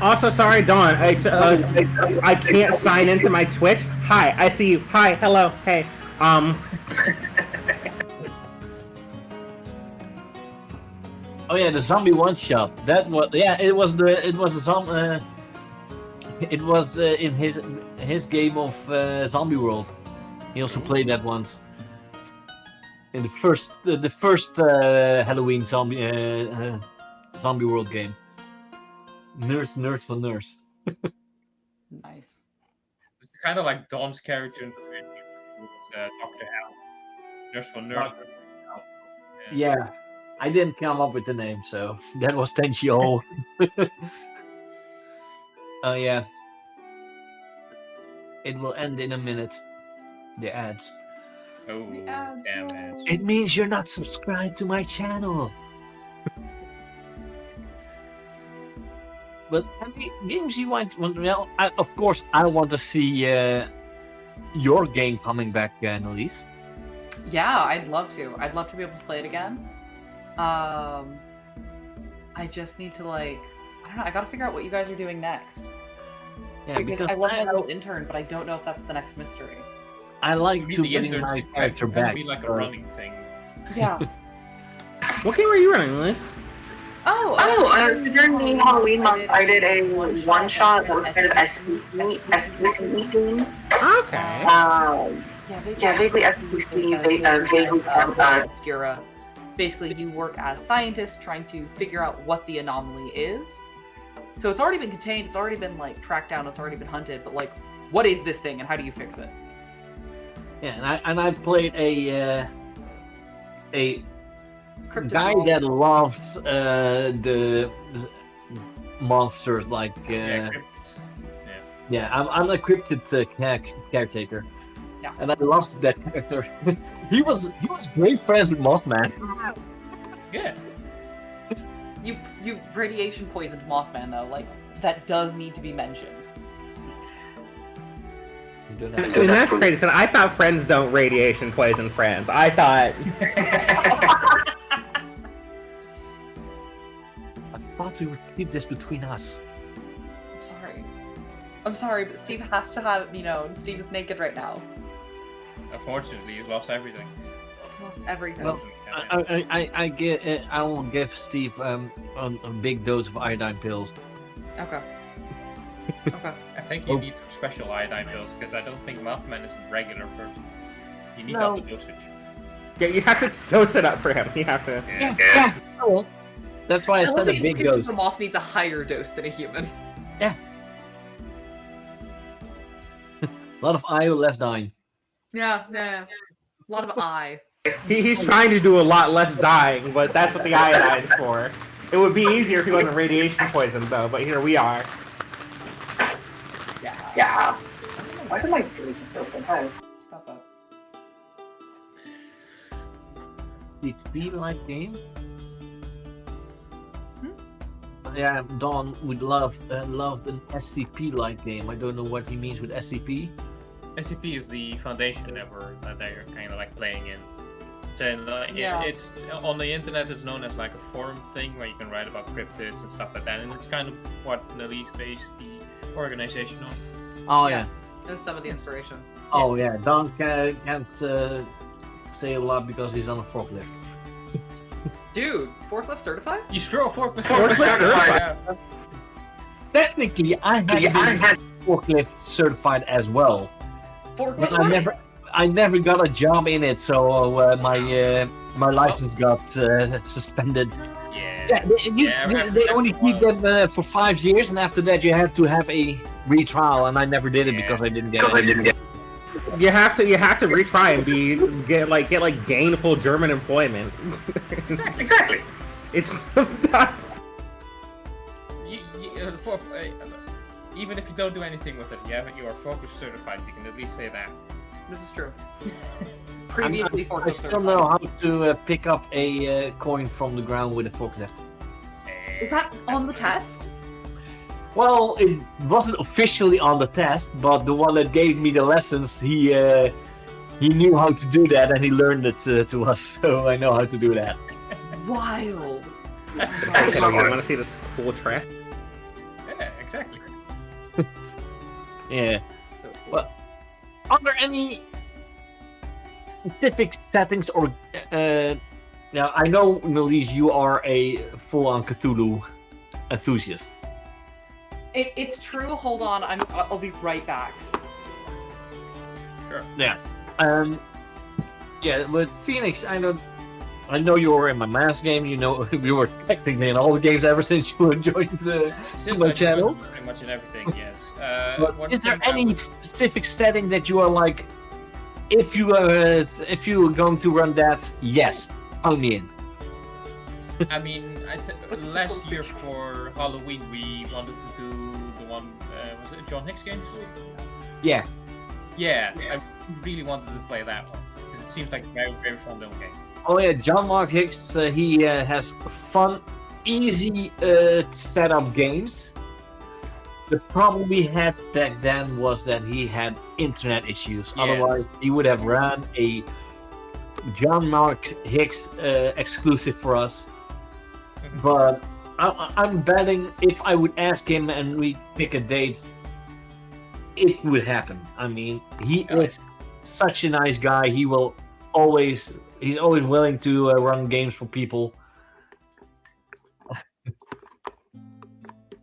Also, sorry, Dawn. I can't sign into my Twitch. Hi, I see you. Hi, hello, hey. Oh yeah, the zombie one shot. That was it was a zombie. It was in his game of Zombie World. He also played that once. In the first Halloween zombie World game. Nurse for nurse. Nice. It's kind of like Dawn's character in Dr. Hell. Nurse for nurse. Yeah, I didn't come up with the name, so that was Tenchi Hall. Oh yeah. It will end in a minute. The ads. Oh, damn ads. It means you're not subscribed to my channel. But any games you want? Well, of course, I want to see your game coming back, Annalise. Yeah, I'd love to. I'd love to be able to play it again. I just need to I don't know. I gotta figure out what you guys are doing next. Yeah, because I love the intern, but I don't know if that's the next mystery. I like to bring my character back. Be like a running thing. Yeah. What game are you running, Liz? During the Halloween month, I did a one-shot that was kind of SPC theme. Okay. Vaguely SPC, vaguely Obscura. Basically, you work as scientists trying to figure out what the anomaly is. So it's already been contained, it's already been tracked down, it's already been hunted, but what is this thing and how do you fix it? Yeah, and I played a Cryptid guy Ball. that loves the monsters I'm a cryptid caretaker. Yeah. And I loved that character. he was great friends with Mothman. Yeah. You radiation poisoned Mothman though, that does need to be mentioned. And that's crazy because I thought friends don't radiation poison friends. I thought. I thought we would keep this between us. I'm sorry, but Steve has to have it be known. Steve is naked right now. Unfortunately, he's lost everything. Almost everything. Well, I will give Steve a big dose of iodine pills. Okay. Okay. I think you need special iodine pills because I don't think Mothman is a regular person. You need No. up the dosage. Yeah, you have to dose it up for him. You have to. Yeah. Oh, that's why I said a big dose. The moth needs a higher dose than a human. Yeah. A lot of io, less dying. Yeah. A lot of eye. He's trying to do a lot less dying, but that's what the iodine's for. It would be easier if he wasn't radiation poisoned, though. But here we are. Yeah. Why did my face open? Oh. Stop that. SCP-like game? Yeah, Don would love an SCP-like game. I don't know what he means with SCP. SCP is the foundation that they're kind of like playing in. So Yeah. it's on the internet. It's known as like a forum thing where you can write about cryptids and stuff like that, and it's kind of what Nalise based the organization on. Oh yeah. That was some of the inspiration. Oh yeah. Don can't say a lot because he's on a forklift. Dude, forklift certified? You sure forklift certified? Technically, I had forklift certified as well. Forklift But I never got a job in it, so my license got suspended. Yeah. They only keep them for 5 years, and after that you have to have a retrial, and I never did it because I didn't get it. You have to retry and get gainful German employment. Exactly. It's even if you don't do anything with it, you are focus certified. You can at least say that. This is true. Previously forklift I still know how to pick up a coin from the ground with a forklift. Is that on the test? Well, it wasn't officially on the test, but the one that gave me the lessons, he knew how to do that, and he learned it to us, so I know how to do that. Wild. Okay, you want to see this cool track? Yeah, exactly. Yeah. So cool. Well, are there any specific settings or... now, I know, Nalise, you are a full-on Cthulhu enthusiast. It's true. Hold on. I'll be right back. Sure. Yeah. Yeah, but Phoenix, I know you were in my mass game. You know, you were technically in all the games ever since you joined my channel. Pretty much in everything, yes. But is there any specific setting that you are like, if you are going to run that, yes, count me in? I mean, last year for Halloween we wanted to do the one. Was it John Hicks games? Yeah. Yeah, I really wanted to play that one because it seems like a very, very fun little game. Oh yeah, John Mark Hicks. He has fun, easy setup games. The problem we had back then was that he had internet issues. Yes. Otherwise, he would have ran a John Mark Hicks exclusive for us. But I'm betting if I would ask him and we pick a date, it would happen. I mean, he is such a nice guy. He's always willing to run games for people.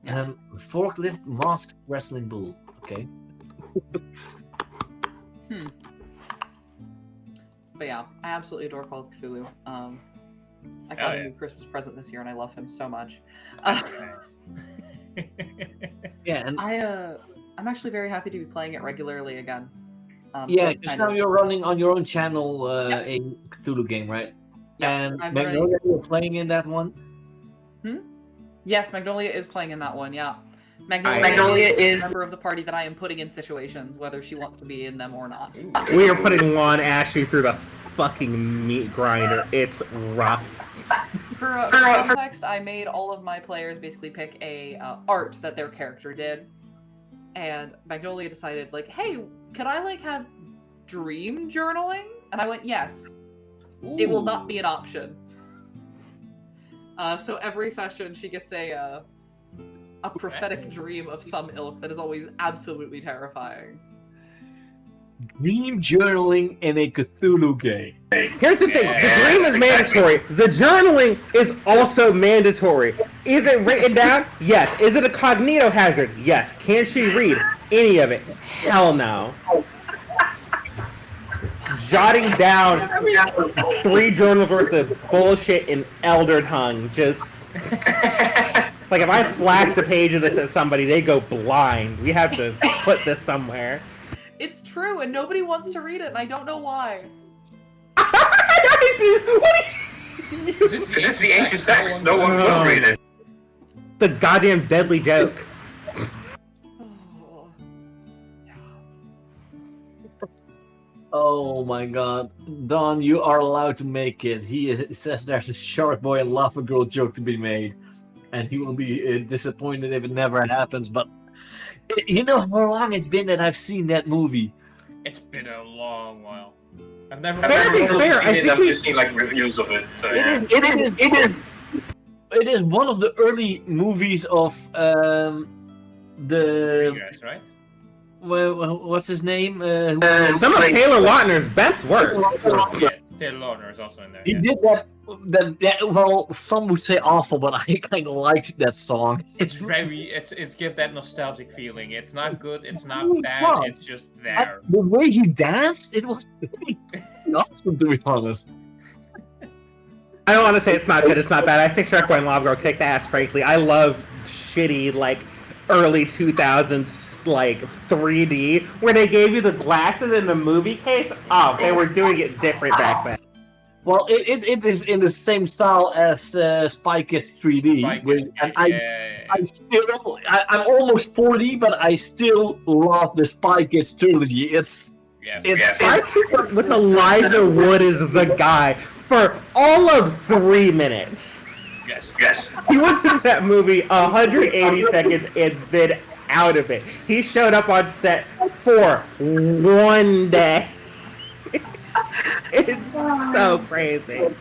Forklift masked wrestling bull. Okay. But yeah, I absolutely adore Call of Cthulhu. I got a new Christmas present this year, and I love him so much. Yeah, and I'm actually very happy to be playing it regularly again. Yeah, because now you're running on your own channel a Cthulhu game, right? Yeah, and Magnolia, you're playing in that one? Yes, Magnolia is playing in that one, yeah. Magnolia is a member of the party that I am putting in situations, whether she wants to be in them or not. We are putting one Ashley through the fucking meat grinder. It's rough. For context, I made all of my players basically pick a art that their character did. And Magnolia decided, like, hey, could I, like, have dream journaling? And I went, yes. Ooh. It will not be an option. So every session she gets a prophetic dream of some ilk that is always absolutely terrifying. Dream journaling in a Cthulhu game. Here's the thing: the dream is mandatory. The journaling is also mandatory. Is it written down? Yes. Is it a cognito hazard? Yes. Can she read any of it? Hell no. Jotting down 3 journals worth of bullshit in Elder Tongue. Just like if I flash a page of this at somebody, they go blind. We have to put this somewhere. It's true, and nobody wants to read it, and I don't know why. This is the ancient text. No one will read it. The goddamn deadly joke. Oh my god. Don, you are allowed to make it. He says there's a Shark Boy and Lava Girl joke to be made. And he will be disappointed if it never happens. But you know how long it's been that I've seen that movie? It's been a long while. I've never I've just seen like reviews of it. So, yeah. It is one of the early movies of the guys, right? Well, what's his name? Some of Taylor Lautner's best work. Yes, Taylor Lautner is also in there. He did that. Well, some would say awful, but I kind of liked that song. It's give that nostalgic feeling. It's not good. It's not bad. It's just there. The way he danced, it was really awesome, to be honest. I don't want to say it's not good, it's not bad. I think Shark Boy and Lava Girl kicked ass, frankly. I love shitty, like, early 2000s, like, 3D, where they gave you the glasses in the movie case. Oh, they were doing it different back then. Well, it is in the same style as Spy Kids 3D. I'm almost 40, but I still love the Spy Kids trilogy. It's with Elijah Wood as the guy for all of 3 minutes. Yes. He was in that movie 180 seconds and then out of it. He showed up on set for 1 day. It's so crazy.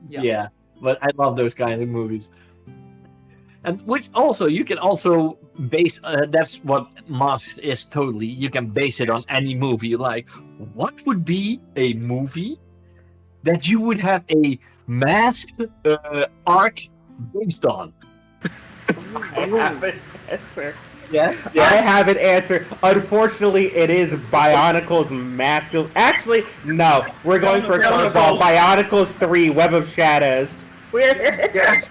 Yeah, but I love those kind of movies. And which also, you can also base, that's what Masks is totally, you can base it on any movie. Like, what would be a movie that you would have a masked arc based on? I have an answer. Yeah? I have an answer. Unfortunately, it is Bionicle's Mask of... Actually, no. We're going for a curveball. Bionicle's 3, Web of Shadows. Yes.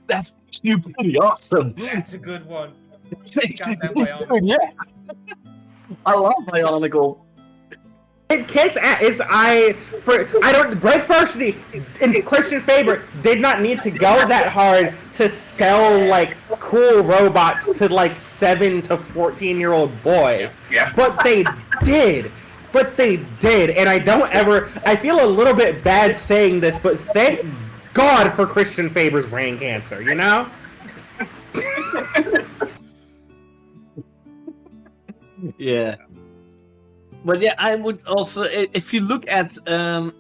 That's actually pretty awesome. That's a good one. Yeah. I love Bionicle. It kicks ass. Greg Pershing and Christian Faber did not need to go that hard to sell like cool robots to like 7 to 14-year-old boys. Yeah. But they did. And I feel a little bit bad saying this, but thank God for Christian Faber's brain cancer, you know? Yeah. But yeah, I would also, if you look at,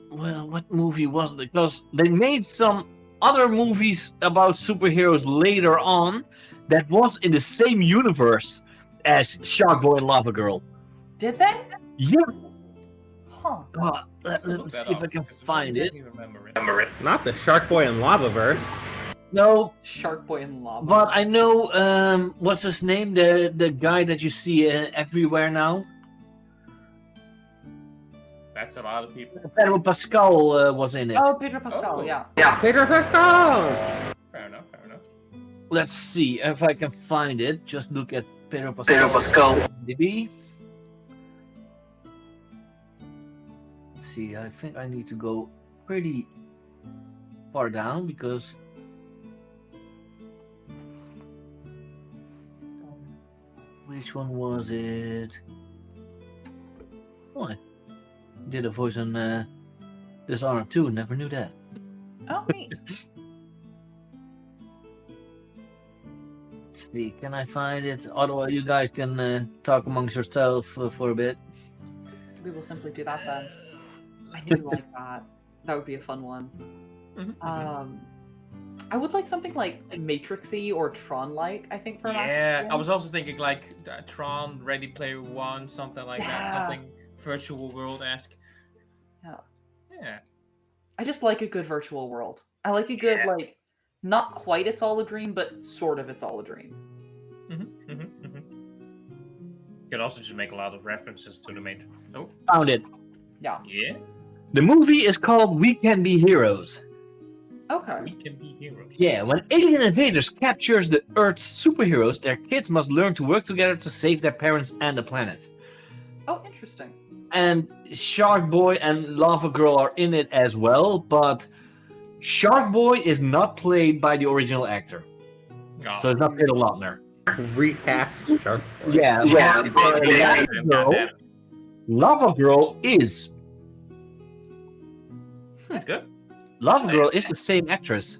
what movie was it? Because they made some other movies about superheroes later on that was in the same universe as Shark Boy and Lava Girl. Did they? Yeah. Huh. Let's see if I can find it. Not the Shark Boy and Lavaverse. No. Shark Boy and Lava. But I know, what's his name? The guy that you see everywhere now? That's a lot of people. Pedro Pascal was in it. Oh, Pedro Pascal, yeah. Pedro Pascal! Fair enough. Let's see if I can find it. Just look at Pedro Pascal. DB. Let's see, I think I need to go pretty far down because... Which one was it? Oh, did a voice on Dishonored 2, never knew that. Oh, neat. Let's see, can I find it? Otherwise, you guys can talk amongst yourselves for a bit. We will simply do that then. I do like that. That would be a fun one. I would like something like Matrixy or Tron-like, I think, for Yeah, I was also thinking like Tron, Ready Player One, something like that. Yeah. Something virtual world-esque. Yeah. Yeah. I just like a good virtual world. I like a good, like, not quite It's All a Dream, but sort of It's All a Dream. You could also just make a lot of references to the Matrix. Oh, Found it. Yeah. yeah. The movie is called We Can Be Heroes. Okay. We can be heroes. Yeah, when alien invaders captures the Earth's superheroes, their kids must learn to work together to save their parents and the planet. Oh, interesting. And Shark Boy and Lava Girl are in it as well, but Shark Boy is not played by the original actor. Oh. So it's not Peter Lautner. Recast Shark Boy. Yeah, Lava Girl is. That's good. Lava Girl is the same actress,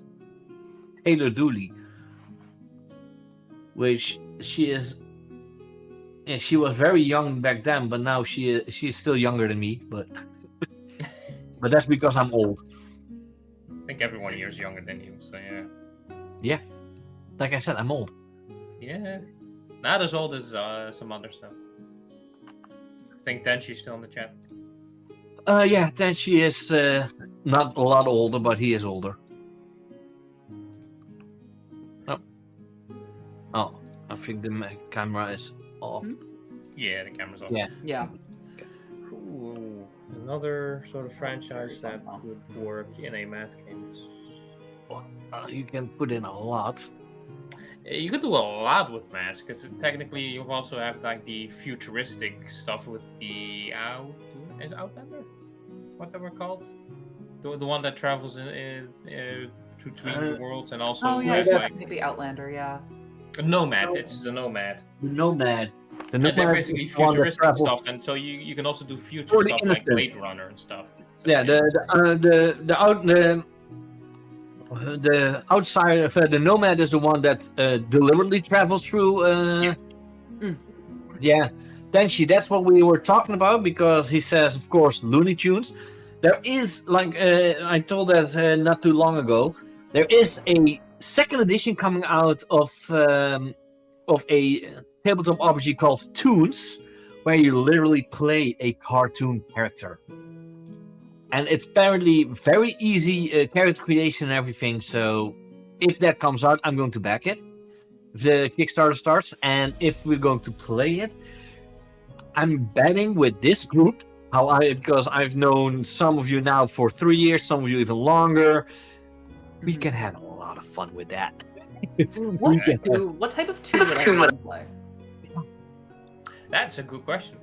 Taylor Dooley, which she is. Yeah, she was very young back then, but now she's still younger than me. But but that's because I'm old. I think everyone here is younger than you, so yeah. Yeah, like I said, I'm old. Yeah. Not as old as some other stuff. I think Denshi's still in the chat. Yeah, then she is not a lot older, but he is older. Oh, I think the camera is off. Yeah, the camera's off. Yeah. Yeah. Ooh, another sort of franchise that would work in a math game. You can put in a lot. You could do a lot with Mask, because technically you also have like the futuristic stuff with the Outlander? What they were called? The one that travels in between the worlds and also has like maybe Outlander, yeah. a Nomad. It's the Nomad. The Nomad. And they're basically futuristic stuff, and so you can also do future stuff like Blade Runner and stuff. So, yeah, the outside of the Nomad is the one that deliberately travels through. Yeah, that's what we were talking about, because he says, of course, Looney Tunes. There is, like I told that not too long ago, there is a second edition coming out of a tabletop RPG called Toons, where you literally play a cartoon character. And it's apparently very easy character creation and everything, so if that comes out, I'm going to back it. If the Kickstarter starts, and if we're going to play it, I'm betting with this group, because I've known some of you now for 3 years, some of you even longer, we can have a lot of fun with that. What type of tune would I play? That's a good question.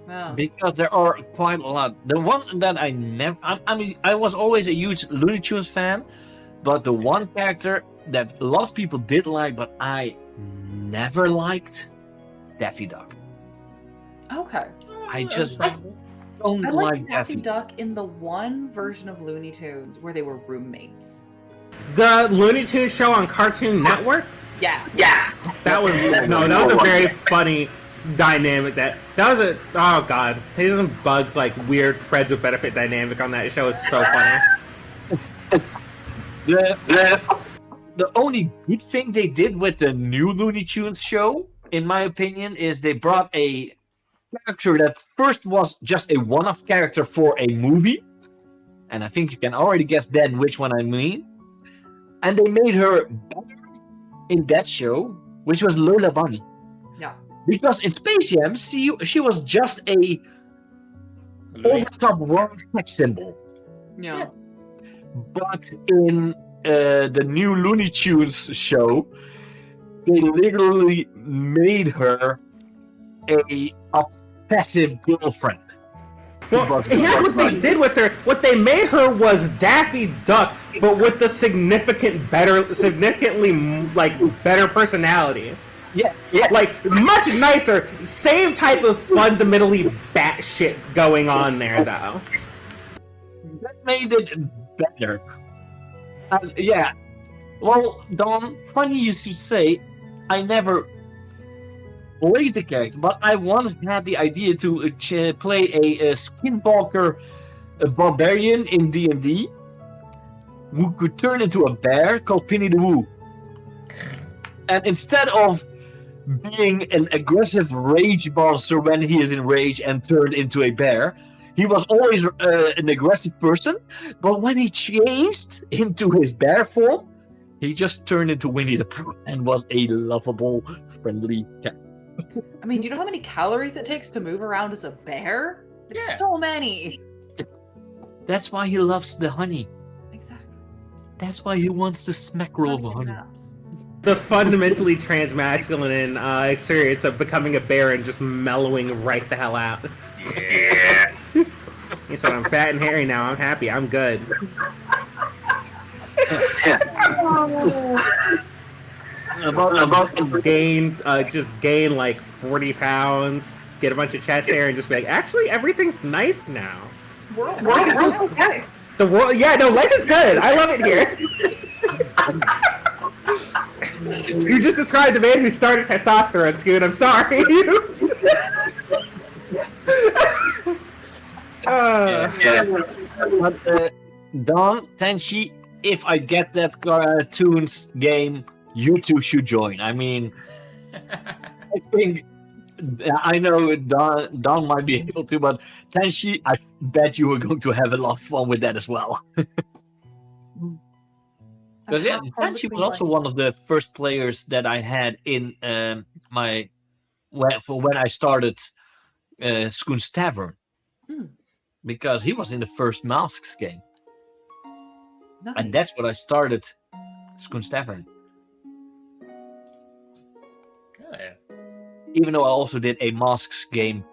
Yeah. Because there are quite a lot. The one that I never... I mean, I was always a huge Looney Tunes fan, but the one character that a lot of people did like, but I never liked, Daffy Duck. Okay. I just don't I like liked Daffy Duck in the one version of Looney Tunes where they were roommates. The Looney Tunes show on Cartoon Network? Yeah. That was a very funny dynamic. That was a oh god. His and Bugs like weird friends with benefit dynamic on that show is so funny. The only good thing they did with the new Looney Tunes show, in my opinion, is they brought a character that first was just a one-off character for a movie, and I think you can already guess then which one I mean. And they made her better in that show, which was Lola Bunny. Yeah. Because in Space Jam, she was just a over-the-top world sex symbol. Yeah. But in the new Looney Tunes show, they literally made her a obsessive girlfriend. Well, here's what they did with her. What they made her was Daffy Duck, but with the significantly better personality. Yeah, like much nicer. Same type of fundamentally batshit going on there, though. That made it better. Yeah. Well, Don, funny you should say, I never played the character, but I once had the idea to play a skinwalker barbarian in D&D. who could turn into a bear called Pinny the Woo. And instead of being an aggressive rage monster when he is enraged and turned into a bear, he was always an aggressive person. But when he changed into his bear form, he just turned into Winnie the Pooh and was a lovable, friendly cat. I mean, do you know how many calories it takes to move around as a bear? It's Yeah. so many. That's why he loves the honey. Exactly. That's why he wants to smack roll of honey. The fundamentally transmasculine experience of becoming a bear and just mellowing right the hell out. Yeah. He said, I'm fat and hairy now. I'm happy. I'm good. About gain like 40 pounds, get a bunch of chest hair, and just be like, actually, everything's nice now. World's okay. The world, yeah, no, life is good. I love it here. You just described the man who started testosterone, Scoot. I'm sorry. But Don, Tenchi, if I get that cartoons game, you two should join. I mean, I think I know Don might be able to, but Tenchi, I bet you are going to have a lot of fun with that as well. Because yeah, Tenchi was also one of the first players that I had in when I started Skoon's Tavern. Because he was in the first Masks game. Nice. And that's what I started Skoon's Tavern. Oh, yeah. Even though I also did a Masks game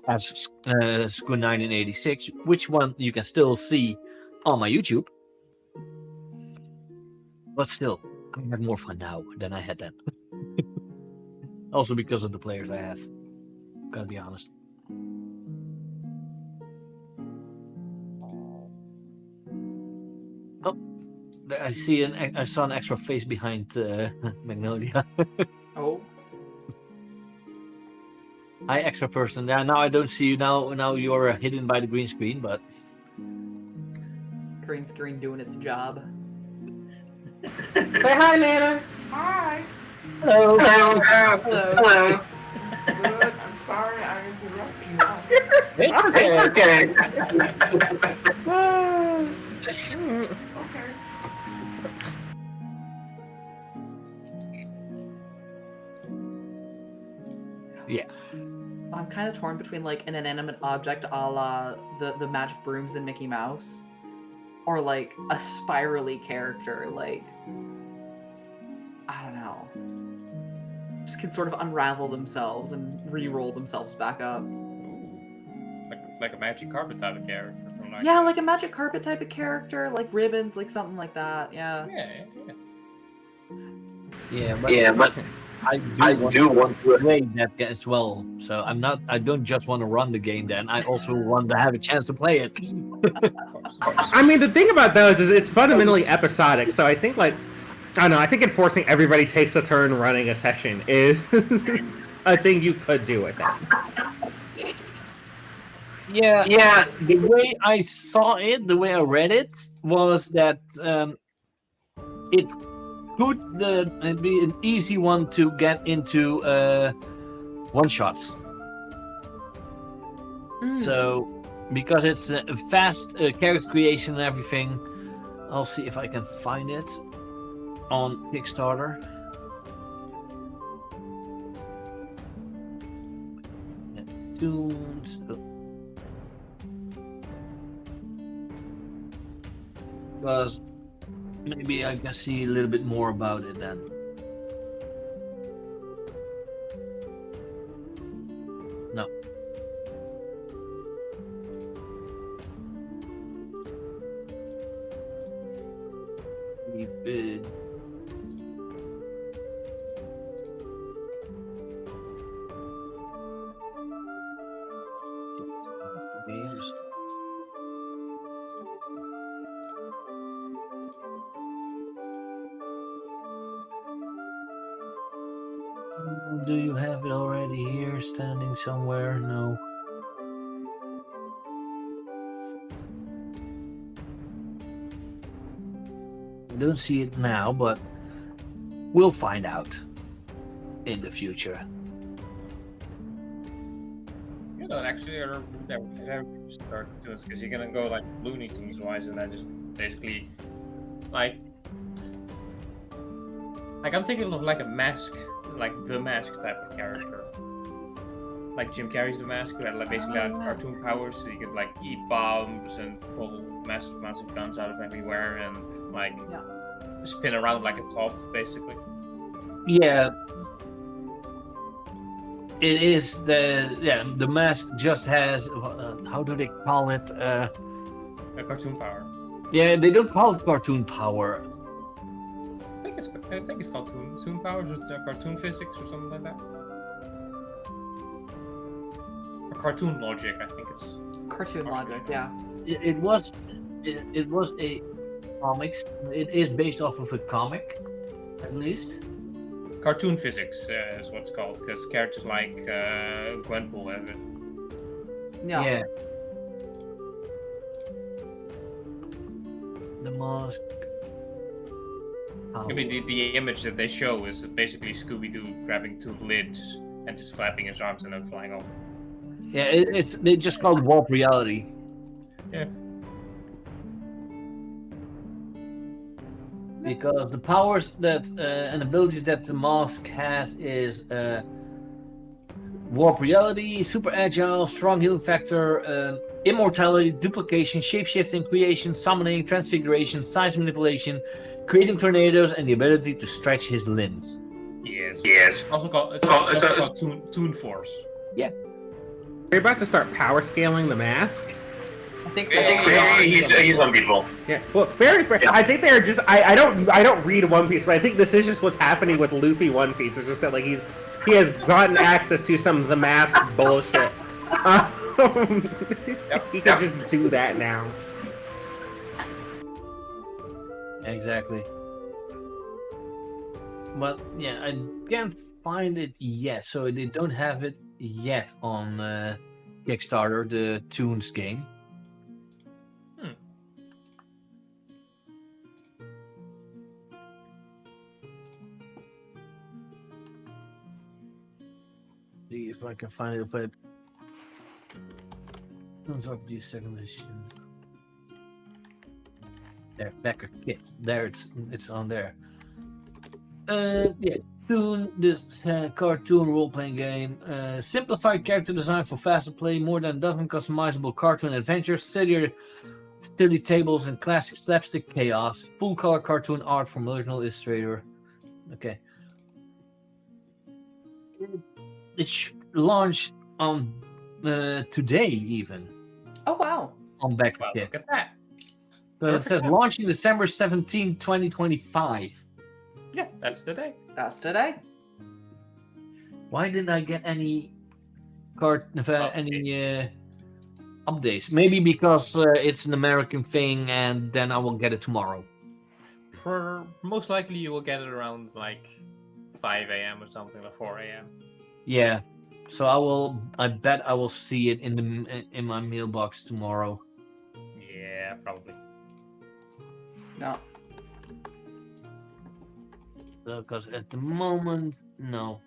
as Skoon 1986, which one you can still see on my YouTube. But still, I have more fun now than I had then. Also because of the players I have. Gotta be honest. Oh, I saw an extra face behind Magnolia. Oh. Hi, extra person. Yeah, now I don't see you. Now you're hidden by the green screen, but Green screen doing its job. Say hi, Nana. Hi. hello. Hello. Good. I'm sorry I interrupted you. Okay. Okay. Yeah. I'm kind of torn between like an inanimate object a la the Magic Brooms in Mickey Mouse, or like a spirally character, like I don't know, just can sort of unravel themselves and re-roll themselves back up. Like a magic carpet type of character. Something like Yeah, that. like a magic carpet type of character, like ribbons, like something like that. Yeah. Yeah. But I do want to play that as well. So I don't just want to run the game. Then I also want to have a chance to play it. I mean, the thing about those is it's fundamentally episodic. So I think I don't know. I think enforcing everybody takes a turn running a session is a thing you could do with that. Yeah. The way I saw it, the way I read it, was that it could be an easy one to get into one-shots. So, because it's a fast character creation and everything, I'll see if I can find it on Kickstarter. Tunes. Because maybe I can see a little bit more about it then. No. We've been... Games. Do you have it already here, standing somewhere? No. don't see it now, but we'll find out in the future. You know, actually, they're very interesting cartoons because you're gonna go like Looney Tunes wise, and then just basically like I'm thinking of like a Mask, like the Mask type of character. Like Jim Carrey's The Mask, who had like basically like cartoon powers, so you could like eat bombs and pull massive amounts of guns out of everywhere and like spin around like a top, basically. Yeah. It is the Mask just has how do they call it? A cartoon power. Yeah, they don't call it cartoon power. I think it's called Toon Powers or cartoon physics or something like that. Or cartoon logic, I think it's. Cartoon logic, yeah. It was a comics. It is based off of a comic, at least. Cartoon physics is what it's called, because characters like Gwenpool have it. Yeah. The Mask. I mean, the image that they show is basically Scooby-Doo grabbing two lids and just flapping his arms and then flying off. Yeah, they just called Warp Reality. Yeah. Because the powers that and abilities that the Mask has is Warp Reality, Super Agile, Strong Healing Factor, Immortality, Duplication, Shapeshifting, Creation, Summoning, Transfiguration, Size Manipulation, Creating Tornadoes, and the ability to stretch his limbs. Yes. Also called Toon Force. Yeah. You're about to start power scaling the Mask. I think he's on people. Yeah. Well, very fair. I think they're just. I don't read One Piece, but I think this is just what's happening with Luffy One Piece. It's just that like he has gotten access to some of the Mask bullshit. He can just do that now. Exactly. But yeah, I can't find it yet, so they don't have it yet on Kickstarter, the Toons game. See if I can find it, but Toons RPG second edition. There, Becker Kit. There, it's on there. Yeah, Toon, this cartoon role-playing game. Simplified character design for faster play, more than a dozen customizable cartoon adventures, silly tables, and classic slapstick chaos. Full-color cartoon art from original illustrator. Okay. It should launch on today, even. Oh, wow. On Becker Kit. Look at that. So it says launching December 17, 2025. Yeah, that's today. That's today. Why didn't I get any updates? Maybe because it's an American thing, and then I will get it tomorrow. Most likely, you will get it around like 5 a.m. or something, or 4 a.m. Yeah, so I bet I will see it in my mailbox tomorrow. Yeah, probably. No. Because at the moment, no.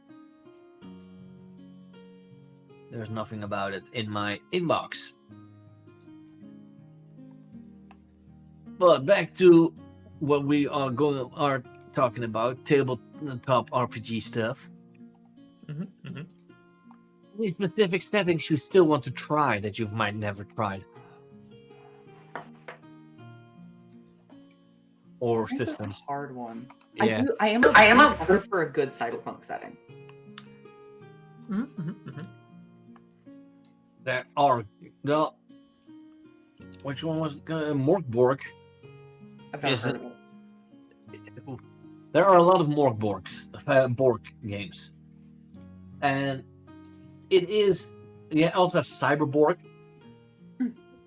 There's nothing about it in my inbox. But back to what we are talking about, tabletop RPG stuff. Any specific settings you still want to try that you might never tried? Or systems? A hard one. Yeah. I am a voter for a good cyberpunk setting. There are which one was Morkborg? I've never heard of it. There are a lot of Borg games, and it is. You also have Cyberborg.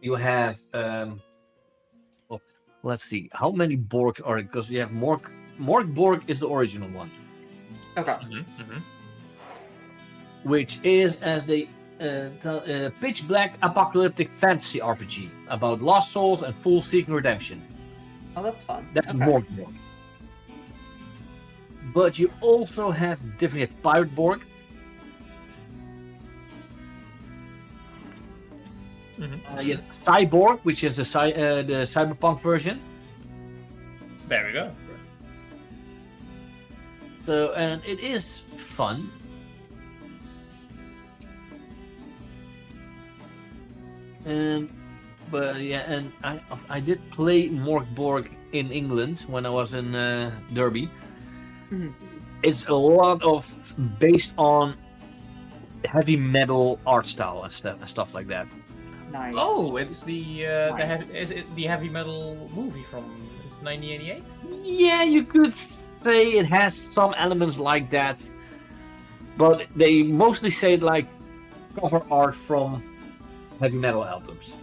You have. Well, let's see. How many Borgs are it? Because you have Morkborg is the original one. Okay. Which is as the pitch black apocalyptic fantasy RPG about lost souls and fools seeking redemption. Oh, that's fun. That's Okay. Morgborg. But you also have different Pirate Borg. You have Cyborg, which is the cyberpunk version. There we go. So, and it is fun. But yeah, and I did play Morgborg in England when I was in Derby. Mhm. It's a lot of based on heavy metal art style and stuff like that. Nice. Oh, it's the Nice. is it the heavy metal movie from 1988? Yeah, you could say it has some elements like that, but they mostly say it like cover art from heavy metal albums.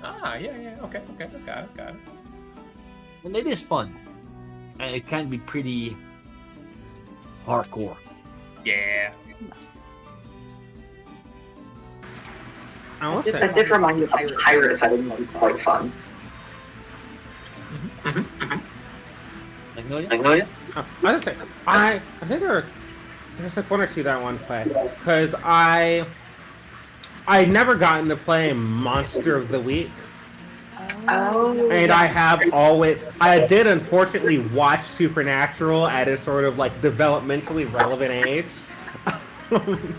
Ah, yeah, okay, got it. And it is fun. And it can be pretty hardcore. Yeah. That did remind me of Pirates. I think that was quite fun. Magnolia? Oh, I was gonna say, I think there's like one or two that I want to play because I never gotten to play Monster of the Week. Oh. And I did unfortunately watch Supernatural at a sort of like developmentally relevant age.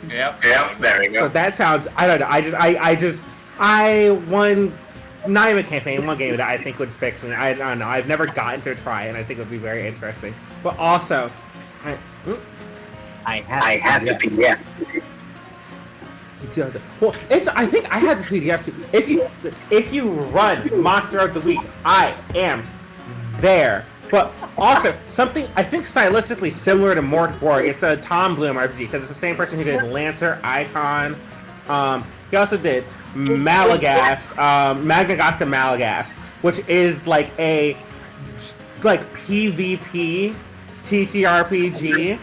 Yep, there we go. So that sounds, I don't know, I won, not even a campaign, one game that I think would fix me. I don't know, I've never gotten to try, and I think it would be very interesting. But also, I have the PDF. Well, I think I had the PDF too. If you run Monster of the Week, I am there. But also, something I think stylistically similar to Morgborg, it's a Tom Bloom RPG, because it's the same person who did Lancer, Icon. He also did Malagast, Magnagasta Malagast, which is like a PvP TTRPG.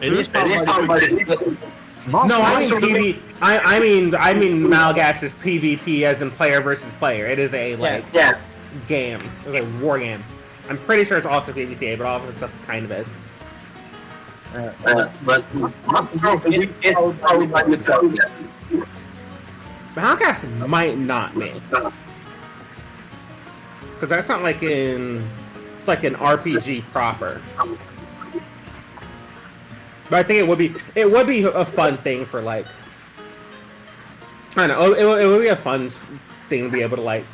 It is probably No, I mean Malagast is PvP as in player versus player. It is a game. It's a war game. I'm pretty sure it's also PvP, but all of the stuff kind of is. But is probably by Utopia. Malagast might not be. Because that's not like an RPG proper. But I think it would be a fun thing for like, I don't know, it would be a fun thing to be able to like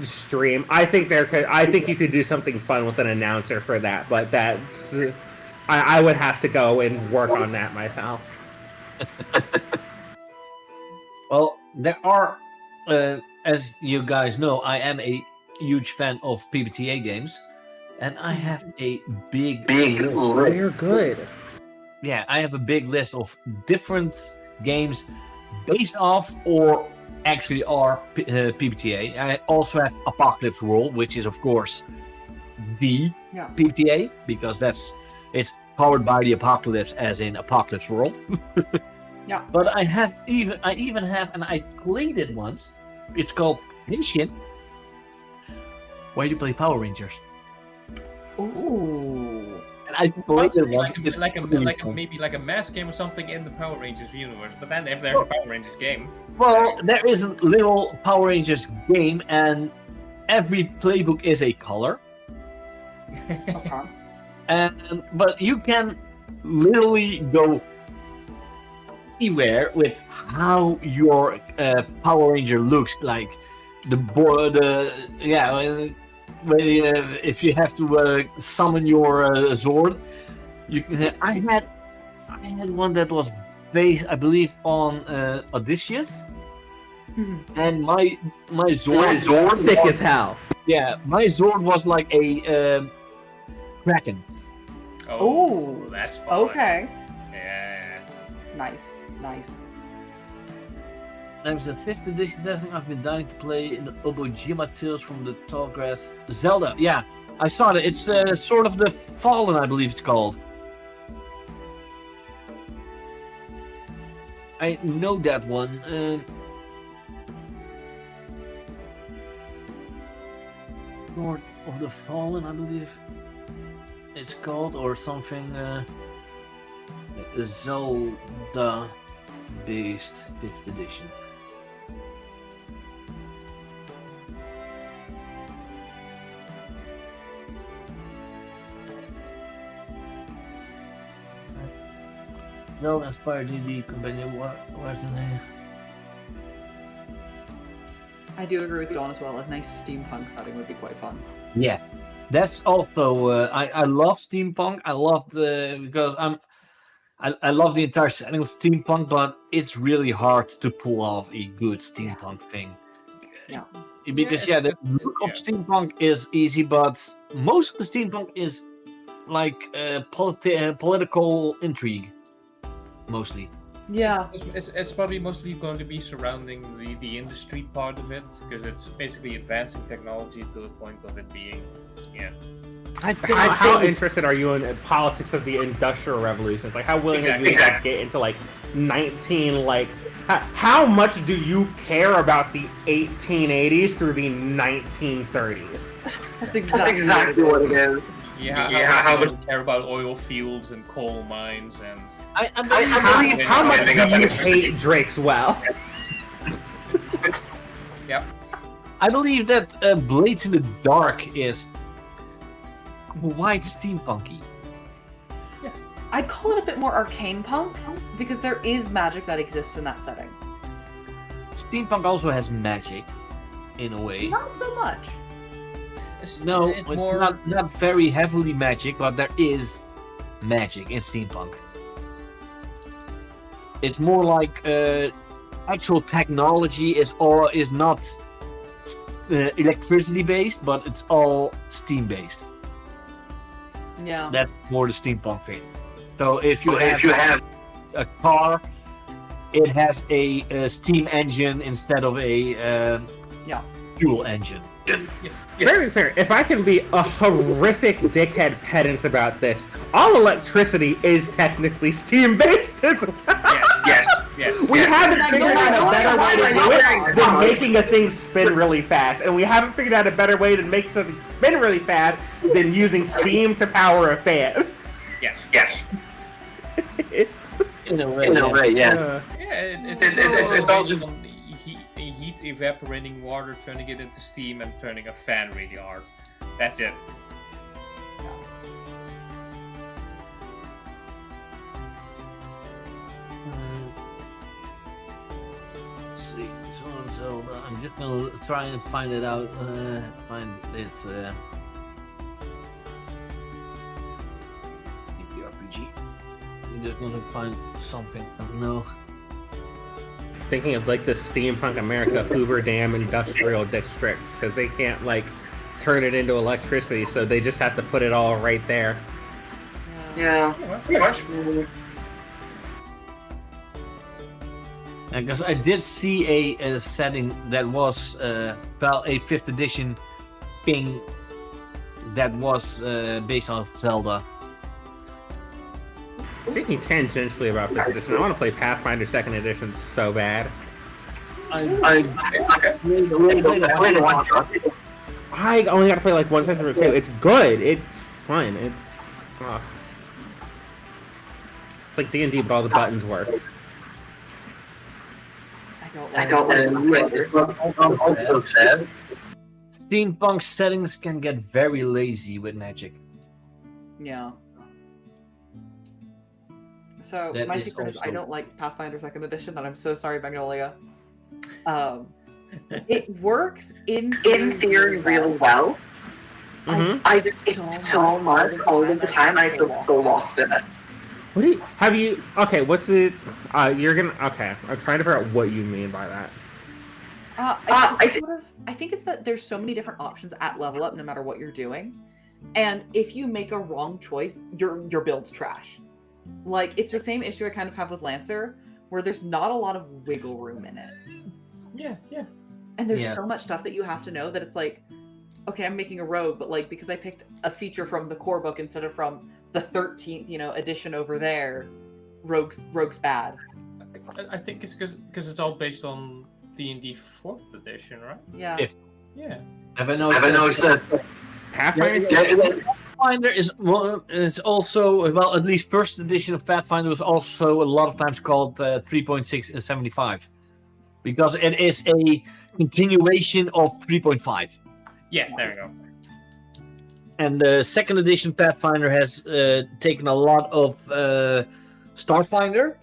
stream. I think you could do something fun with an announcer for that, but that's I would have to go and work on that myself. Well, there are, as you guys know, I am a huge fan of PBTA games, and I have a big list. They're good. Yeah, I have a big list of different games based off or actually are PBTA. I also have Apocalypse World, which is of course the PBTA because it's powered by the apocalypse, as in Apocalypse World. Yeah. But I even have, and I played it once. It's called Henshin, where you play Power Rangers. Ooh. And I played it once. Maybe like a mass game or something in the Power Rangers universe. But then if there's a Power Rangers game, well, there is a little Power Rangers game, and every playbook is a color. But you can literally go anywhere with how your Power Ranger looks like. If you have to summon your Zord, you can. I had one that was based, I believe, on Odysseus, and my Zord sick as hell. Yeah, my Zord was like a Kraken. Oh, that's fun. Okay. Yeah. Nice. There's a 5th edition testing. I've been dying to play in the Obojima Tales from the Tallgrass Zelda. Yeah, I saw it. It's sort of the Fallen, I believe it's called. I know that one. Sword of the Fallen, I believe it's called, or something. Zelda-based 5th edition. Zelda inspired D&D companion. Where's the name? I do agree with Dawn as well. A nice steampunk setting would be quite fun. Yeah, that's also. I love steampunk. I loved because I love the entire setting of steampunk, but it's really hard to pull off a good steampunk thing. Yeah. Because the look of steampunk is easy, but most of the steampunk is like political intrigue, mostly. Yeah. It's probably mostly going to be surrounding the industry part of it, because it's basically advancing technology to the point of it being, How interested are you in politics of the Industrial Revolution? Like, how willing are you to get into like 19 like? How much do you care about the 1880s through the 1930s? That's exactly what it is. How much do you care about oil fields and coal mines and? How much do you hate Drake's Well? Yep. I believe that Blades in the Dark is quite steampunky. Yeah. I'd call it a bit more arcane punk, because there is magic that exists in that setting. Steampunk also has magic, in a way. Not so much. It's not very heavily magic, but there is magic in steampunk. It's more like actual technology is not electricity based, but it's all steam based. Yeah. That's more the steampunk thing. So if you have a car, it has a steam engine instead of a fuel engine. Very fair. If I can be a horrific dickhead pedant about this, all electricity is technically steam-based as well. Yes. We haven't figured out a better way to do it than making a thing spin really fast. And we haven't figured out a better way to make something spin really fast than using steam to power a fan. Yes. It's in a way, yeah. It's all just heat evaporating water, turning it into steam, and turning a fan really hard. That's it. Let's see, Zelda. I'm just gonna try and find it out. Find its RPG. I'm just gonna find something. I don't know. thinking of like the steampunk America Hoover Dam Industrial District, because they can't like turn it into electricity, so they just have to put it all right there. Yeah. Pretty much. Because I did see a setting that was well, a 5th edition thing that was based off Zelda. Speaking tangentially about 5th edition, I want to play Pathfinder 2nd edition so bad. I only got to play like one session or two. It's good. It's fun. It's like D&D, but all the buttons work. I don't like it. Also sad. Steampunk settings can get very lazy with magic. Yeah. So That my is secret is I also- don't like Pathfinder 2nd edition, and I'm so sorry, Magnolia. It works in theory really well. I just it's so much all of the time. I feel so lost in it. What do you have you? Okay, what's the? You're gonna. Okay, I'm trying to figure out what you mean by that. I think it's that there's so many different options at level up, no matter what you're doing, and if you make a wrong choice, your build's trash. Like, it's the same issue I kind of have with Lancer, where there's not a lot of wiggle room in it. Yeah. And there's so much stuff that you have to know that it's like, okay, I'm making a rogue, but like, because I picked a feature from the core book instead of from the 13th, edition over there, rogue's bad. I think it's because it's all based on D&D 4th edition, right? Yeah. Yeah. Have I noticed that? Pathfinder? Pathfinder is also, well, at least first edition of Pathfinder was also a lot of times called 3.6 and 75. Because it is a continuation of 3.5. Yeah, there we go. And the second edition Pathfinder has taken a lot of Starfinder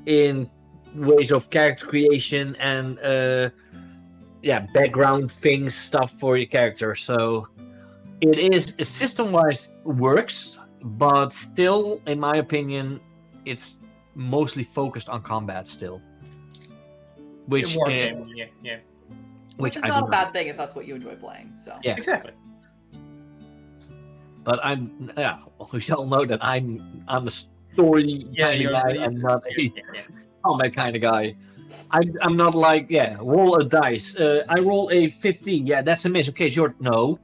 in ways of character creation and background things, stuff for your character. So it is system-wise works, but still, in my opinion, it's mostly focused on combat still. Which yeah. Which is not a bad thing if that's what you enjoy playing. So yeah, exactly. But we all know that I'm a story kind of guy. I'm not a combat kind of guy. I'm not like roll a dice. I roll a 15. Yeah, that's a miss. Okay, sure. No,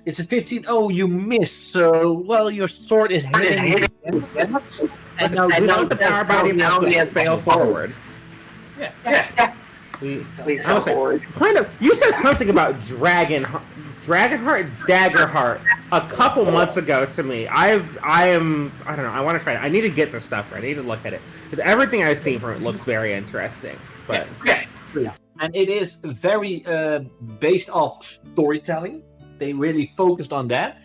it's a 15. Oh, you miss. So your sword is hitting. And now the power body now fail forward. Yeah. Please fail forward. You said something about Dragonheart, Daggerheart a couple months ago to me. I don't know. I want to try it. I need to get this stuff. I need to look at it because everything I've seen from it looks very interesting. But and it is very based off storytelling. They really focused on that.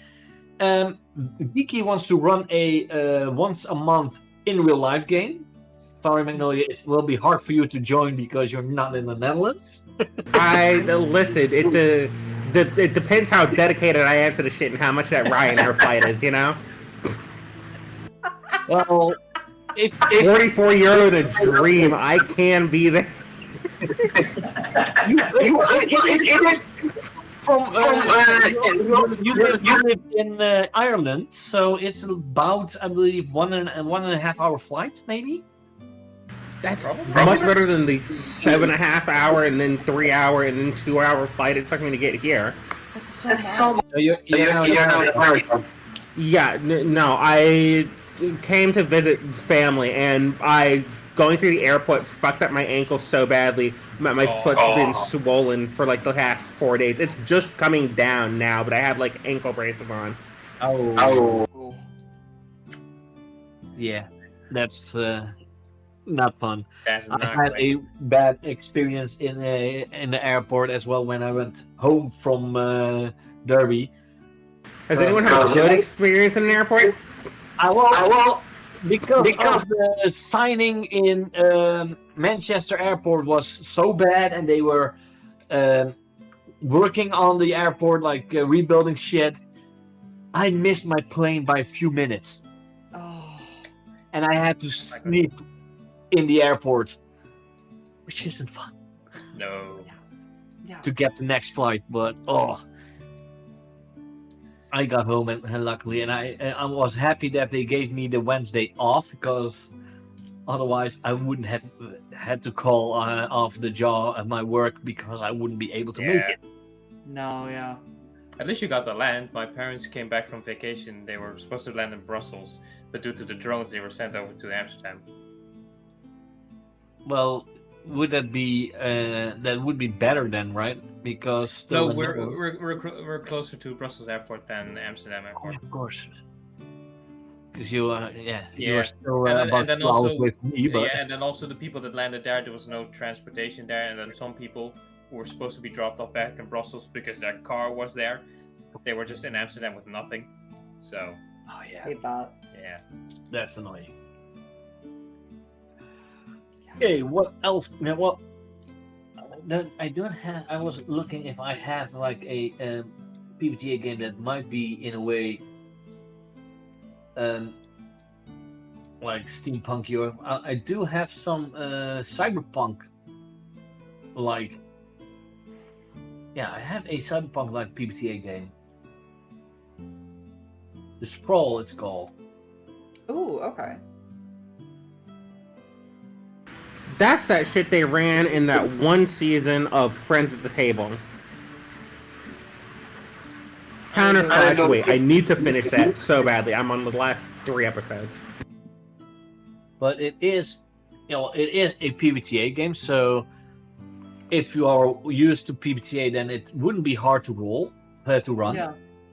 Geeky wants to run a once a month in real life game. Sorry, Magnolia, it will be hard for you to join because you're not in the Netherlands. Listen. It depends how dedicated I am to the shit and how much that Ryanair flight is, you know? Well, if 44 euro to dream, I can be there. It is from you live in Ireland, so it's about, I believe, 1.5 hour flight, maybe. That's much better than the 7.5 hour and then 3 hour and then 2 hour flight it took me to get here. That's so much. No, I came to visit family and going through the airport fucked up my ankle so badly. My foot's been swollen for like the last 4 days. It's just coming down now, but I have like ankle braces on. Oh. Yeah, that's not fun. I had a bad experience in the airport as well when I went home from Derby. Has anyone had a good experience in an airport? I will. Because the signing in Manchester Airport was so bad, and they were working on the airport, like rebuilding shit. I missed my plane by a few minutes, and I had to sleep in the airport, which isn't fun. No. To get the next flight, but I got home and luckily, and I was happy that they gave me the Wednesday off because otherwise I wouldn't have had to call off the job at my work because I wouldn't be able to make it. No, yeah. At least you got to land. My parents came back from vacation. They were supposed to land in Brussels, but due to the drones, they were sent over to Amsterdam. Well, would that be that would be better then, right? Because we're closer to Brussels Airport than Amsterdam Airport. Of course, because you are still and about then 2 also, hours with me. But and then also the people that landed there was no transportation there, and then some people who were supposed to be dropped off back in Brussels because their car was there, they were just in Amsterdam with nothing. So. Oh yeah. Hate that. Yeah. That's annoying. Okay, what else? Well, I don't have. I was looking if I have like a PBTA game that might be in a way like steampunky, or I do have some cyberpunk like. Yeah, I have a cyberpunk like PBTA game. The Sprawl, it's called. Ooh, okay. That's that shit they ran in that one season of Friends at the Table. Wait, I need to finish that so badly. I'm on the last 3 episodes. But it is, it is a PBTA game, so if you are used to PBTA, then it wouldn't be hard to run,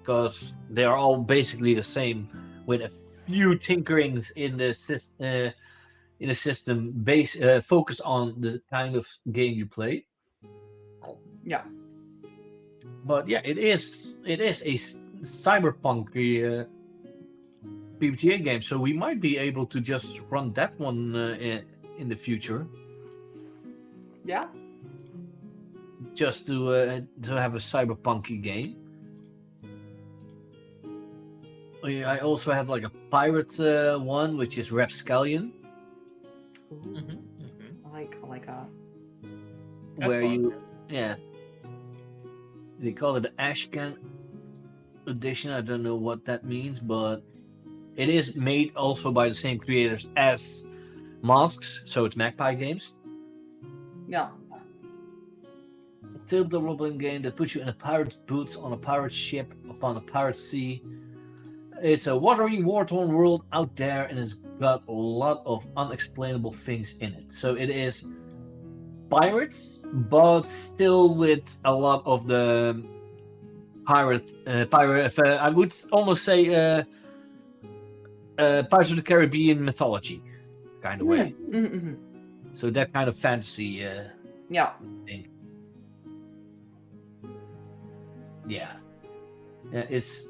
because they are all basically the same, with a few tinkerings in the system, focused on the kind of game you play. Yeah. But yeah, it is a cyberpunk PBTA game, so we might be able to just run that one in the future. Yeah. Just to have a cyberpunky game. I also have like a pirate one, which is Rapscallion. I like that. Where they call it the Ashcan edition. I don't know what that means, but it is made also by the same creators as Masks, so it's Magpie Games. Yeah. A tabletop role-playing game that puts you in a pirate's boots on a pirate ship upon a pirate sea. It's a watery, war-torn world out there, and it's got a lot of unexplainable things in it. So it is pirates, but still with a lot of the pirate. I would almost say Pirates of the Caribbean mythology kind of way. Mm-hmm. So that kind of fantasy. Thing. Yeah. It's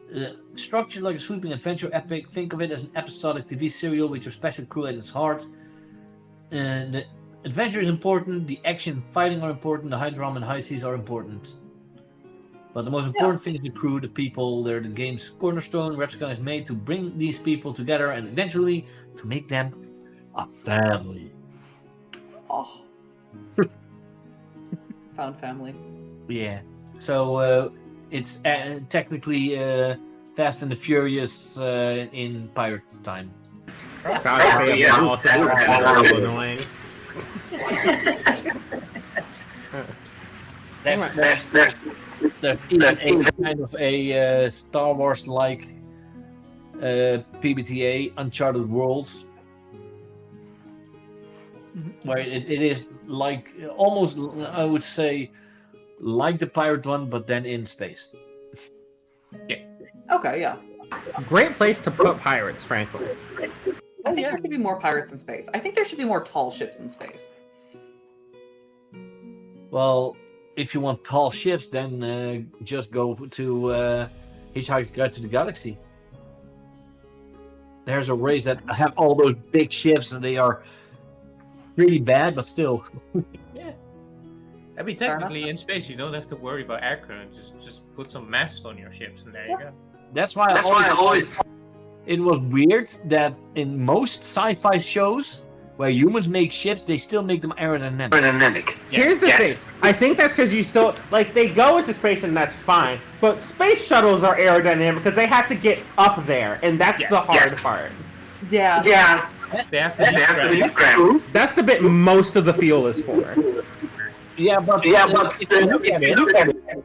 structured like a sweeping adventure epic. Think of it as an episodic TV serial with your special crew at its heart. And the adventure is important, the action and fighting are important, the high drama and high seas are important. But the most important thing is the crew, the people. They're the game's cornerstone. Rapscallion is made to bring these people together and eventually to make them a family. Oh. Found family. Yeah. So it's technically Fast and the Furious in pirate time. Also annoying. There's even a kind of a Star Wars-like PBTA, Uncharted Worlds, where it is like almost, I would say, like the pirate one, but then in space. Yeah. Okay, yeah. Great place to put pirates, frankly. I think there should be more pirates in space. I think there should be more tall ships in space. Well, if you want tall ships, then just go to Hitchhiker's Guide to the Galaxy. There's a race that have all those big ships, and they are really bad, but still. Yeah. I mean, technically, in space, you don't have to worry about air current. Just put some mast on your ships, and there you go. That's why I always. It was weird that in most sci-fi shows where humans make ships, they still make them aerodynamic. Here's the thing. I think that's because you still they go into space and that's fine. But space shuttles are aerodynamic because they have to get up there, and that's the hard part. Yeah. Yeah. They have to leave ground. That's the bit most of the fuel is for. Yeah, but if you look at it,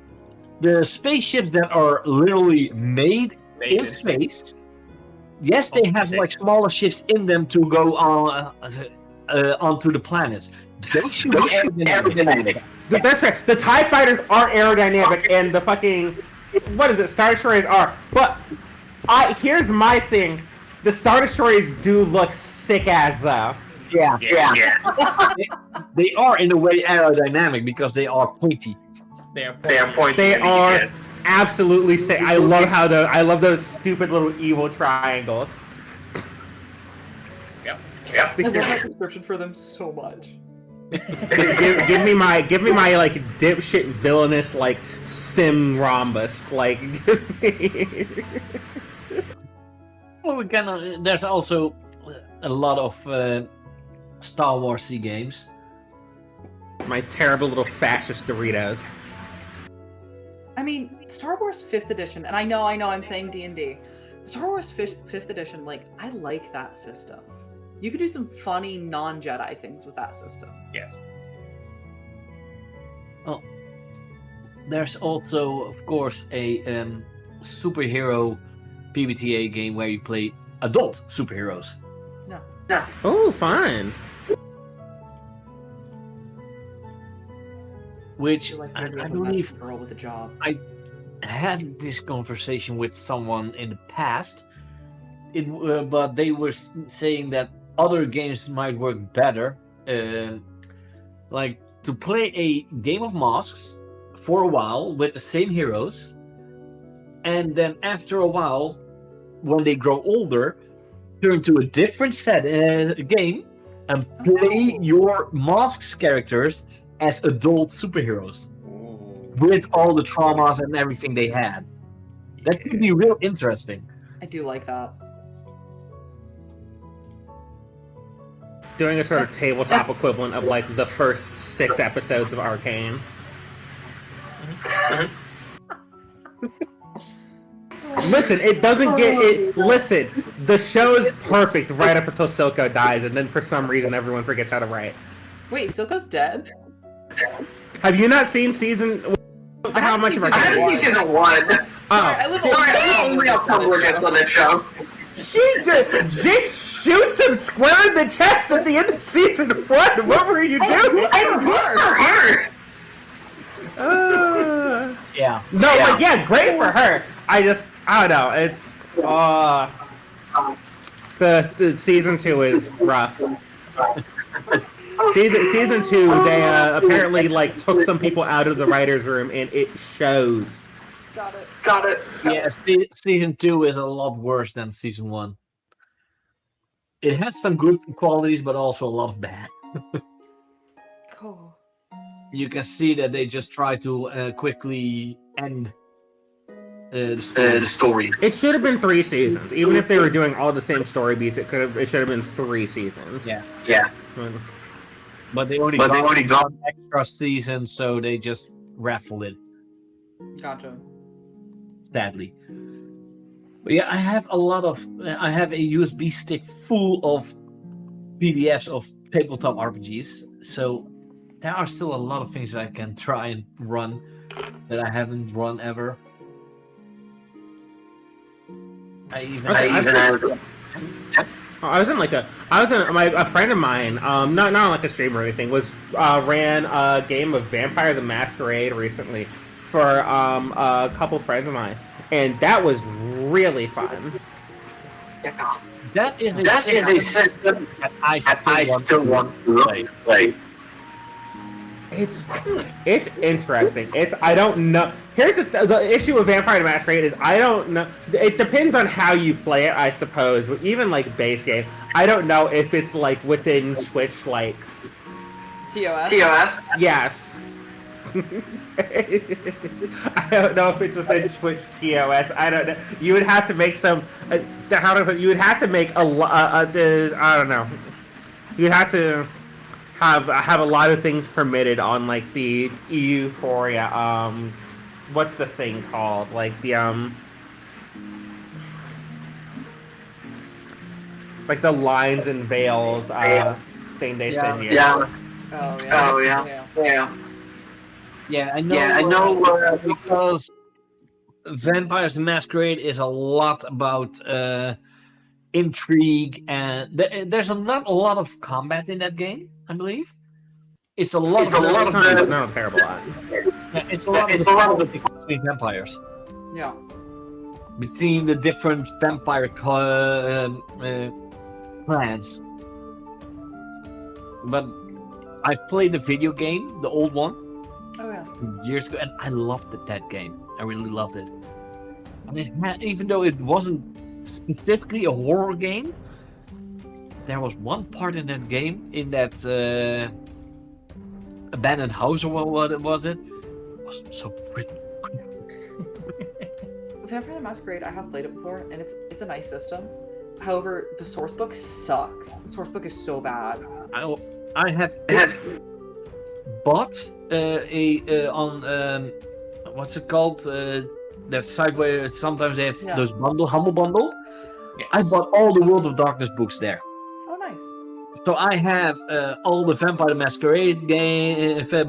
the spaceships that are literally made in space. Yes, they have like smaller ships in them to go on onto the planets. Those should be aerodynamic. That's right. The TIE fighters are aerodynamic, and the fucking Star Destroyers are. But here's my thing: the Star Destroyers do look sick as though. Yeah. They are in a way aerodynamic because they are pointy. They are pointy. They are. Absolutely sick. I love those stupid little evil triangles. Yep. I love that description for them so much. give me my like dipshit villainous like sim rhombus like. Well, there's also a lot of Star Warsy games. My terrible little fascist Doritos. I mean, Star Wars 5th edition, and I know I'm saying D&D. Star Wars 5th edition, like, I like that system. You could do some funny non-Jedi things with that system. Yes. Oh, there's also, of course, a superhero PBTA game where you play adult superheroes. No. Oh, fine. which Like I maybe believe girl with a job. I had this conversation with someone in the past. But they were saying that other games might work better. Like to play a game of masks for a while with the same heroes, and then after a while, when they grow older, turn to a different game and play your masks characters as adult superheroes with all the traumas and everything they had. That could be real interesting. I do like that. Doing a sort of tabletop equivalent of like the first 6 episodes of Arcane. Listen, it doesn't get it. Listen, the show is perfect right up until Silco dies, and then for some reason everyone forgets how to write. Wait, Silco's dead? Have you not seen season? How much of our? I haven't seen season 1. I live Sorry, real Tumblr gets on this show. Jinx shoots him square in the chest at the end of season 1. What were you doing? I for her. Yeah. No, yeah. Like, yeah, great for her. I don't know. It's the season 2 is rough. Season 2, they apparently like took some people out of the writers' room, and it shows. Got it. Yeah, season 2 is a lot worse than season 1. It has some good qualities, but also a lot of bad. Cool. You can see that they just try to quickly end the story. It should have been 3 seasons, even if they were doing all the same story beats. It should have been 3 seasons. Yeah. But they only got an extra season, so they just raffled it. Gotcha. Sadly. But yeah, I have a USB stick full of PDFs of tabletop RPGs, so there are still a lot of things that I can try and run that I haven't run ever. A friend of mine, not like a streamer or anything, ran a game of Vampire the Masquerade recently for a couple friends of mine, and that was really fun. That is a system that I still want to play. It's interesting. I don't know. Here's the issue with Vampire the Masquerade is I don't know. It depends on how you play it, I suppose. But even like base game, I don't know if it's like within Twitch like TOS. Yes. I don't know if it's within Twitch TOS. I don't know. You would have to make some. You would have to make a lot. I don't know. You'd have to have a lot of things permitted on like the Euphoria. What's the thing called? Like the like the lines and veils thing they send you. Yeah. Oh yeah. Yeah, I know. Because Vampires the Masquerade is a lot about intrigue, and there's not a lot of combat in that game, I believe. It's a lot of not a terrible lot. Yeah, it's a lot of between vampires. Yeah. Between the different vampire clans. But I've played the video game, the old one. Oh yeah. Years ago, and I loved that game. I really loved it. And it had, even though it wasn't specifically a horror game, there was one part in that game, in that abandoned house, or what was it? It was so freaking cool. Vampire the Masquerade, I have played it before, and it's a nice system. However, the source book sucks. The source book is so bad. I have bought on what's it called? That site where sometimes they have those Humble Bundle. Yes. I bought all the World of Darkness books there. Oh, nice. So I have all the Vampire the Masquerade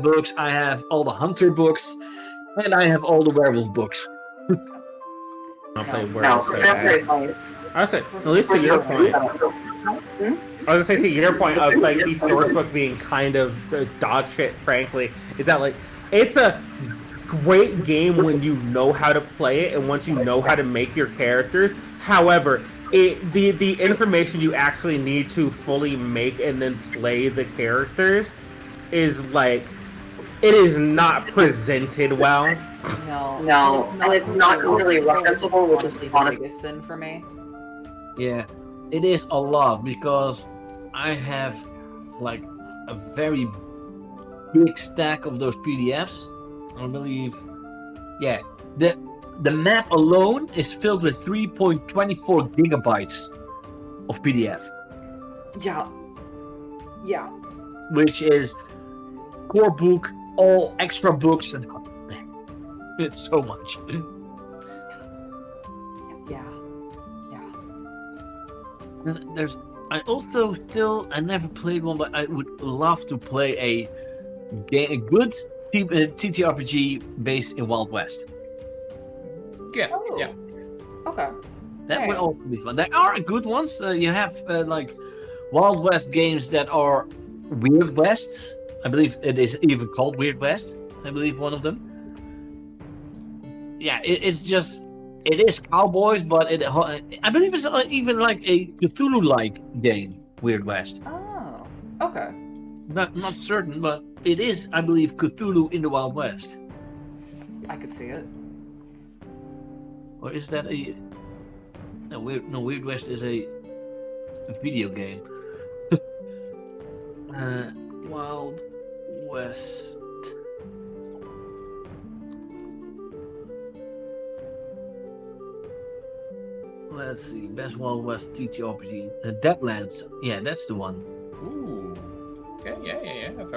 books. I have all the Hunter books, and I have all the Werewolf books. I'll play Werewolf. I was at least to your point. I was gonna say to your point of like the source book being kind of the dog shit, frankly, is that like it's a great game when you know how to play it and once you know how to make your characters. However, the information you actually need to fully make and then play the characters is like, it is not presented well. No, and it's not really referenceable, which is the biggest sin for me. Yeah, it is a lot because I have like a very big stack of those PDFs. I believe, yeah, the map alone is filled with 3.24 gigabytes of PDF. Yeah. Which is core book, all extra books, and it's so much. Yeah. I never played one, but I would love to play a good TTRPG based in Wild West. Yeah. Okay. That would also be fun. There are good ones. You have like Wild West games that are Weird Wests. I believe it is even called Weird West. I believe one of them. Yeah, it is cowboys, but I believe it's even like a Cthulhu-like game, Weird West. Oh, okay. Not certain, but it is, I believe, Cthulhu in the Wild West. I could see it. Or is that a... No, Weird West is a video game. Wild West... Let's see, best Wild West TTRPG. Deadlands, yeah, that's the one. Ooh. Okay, yeah. I've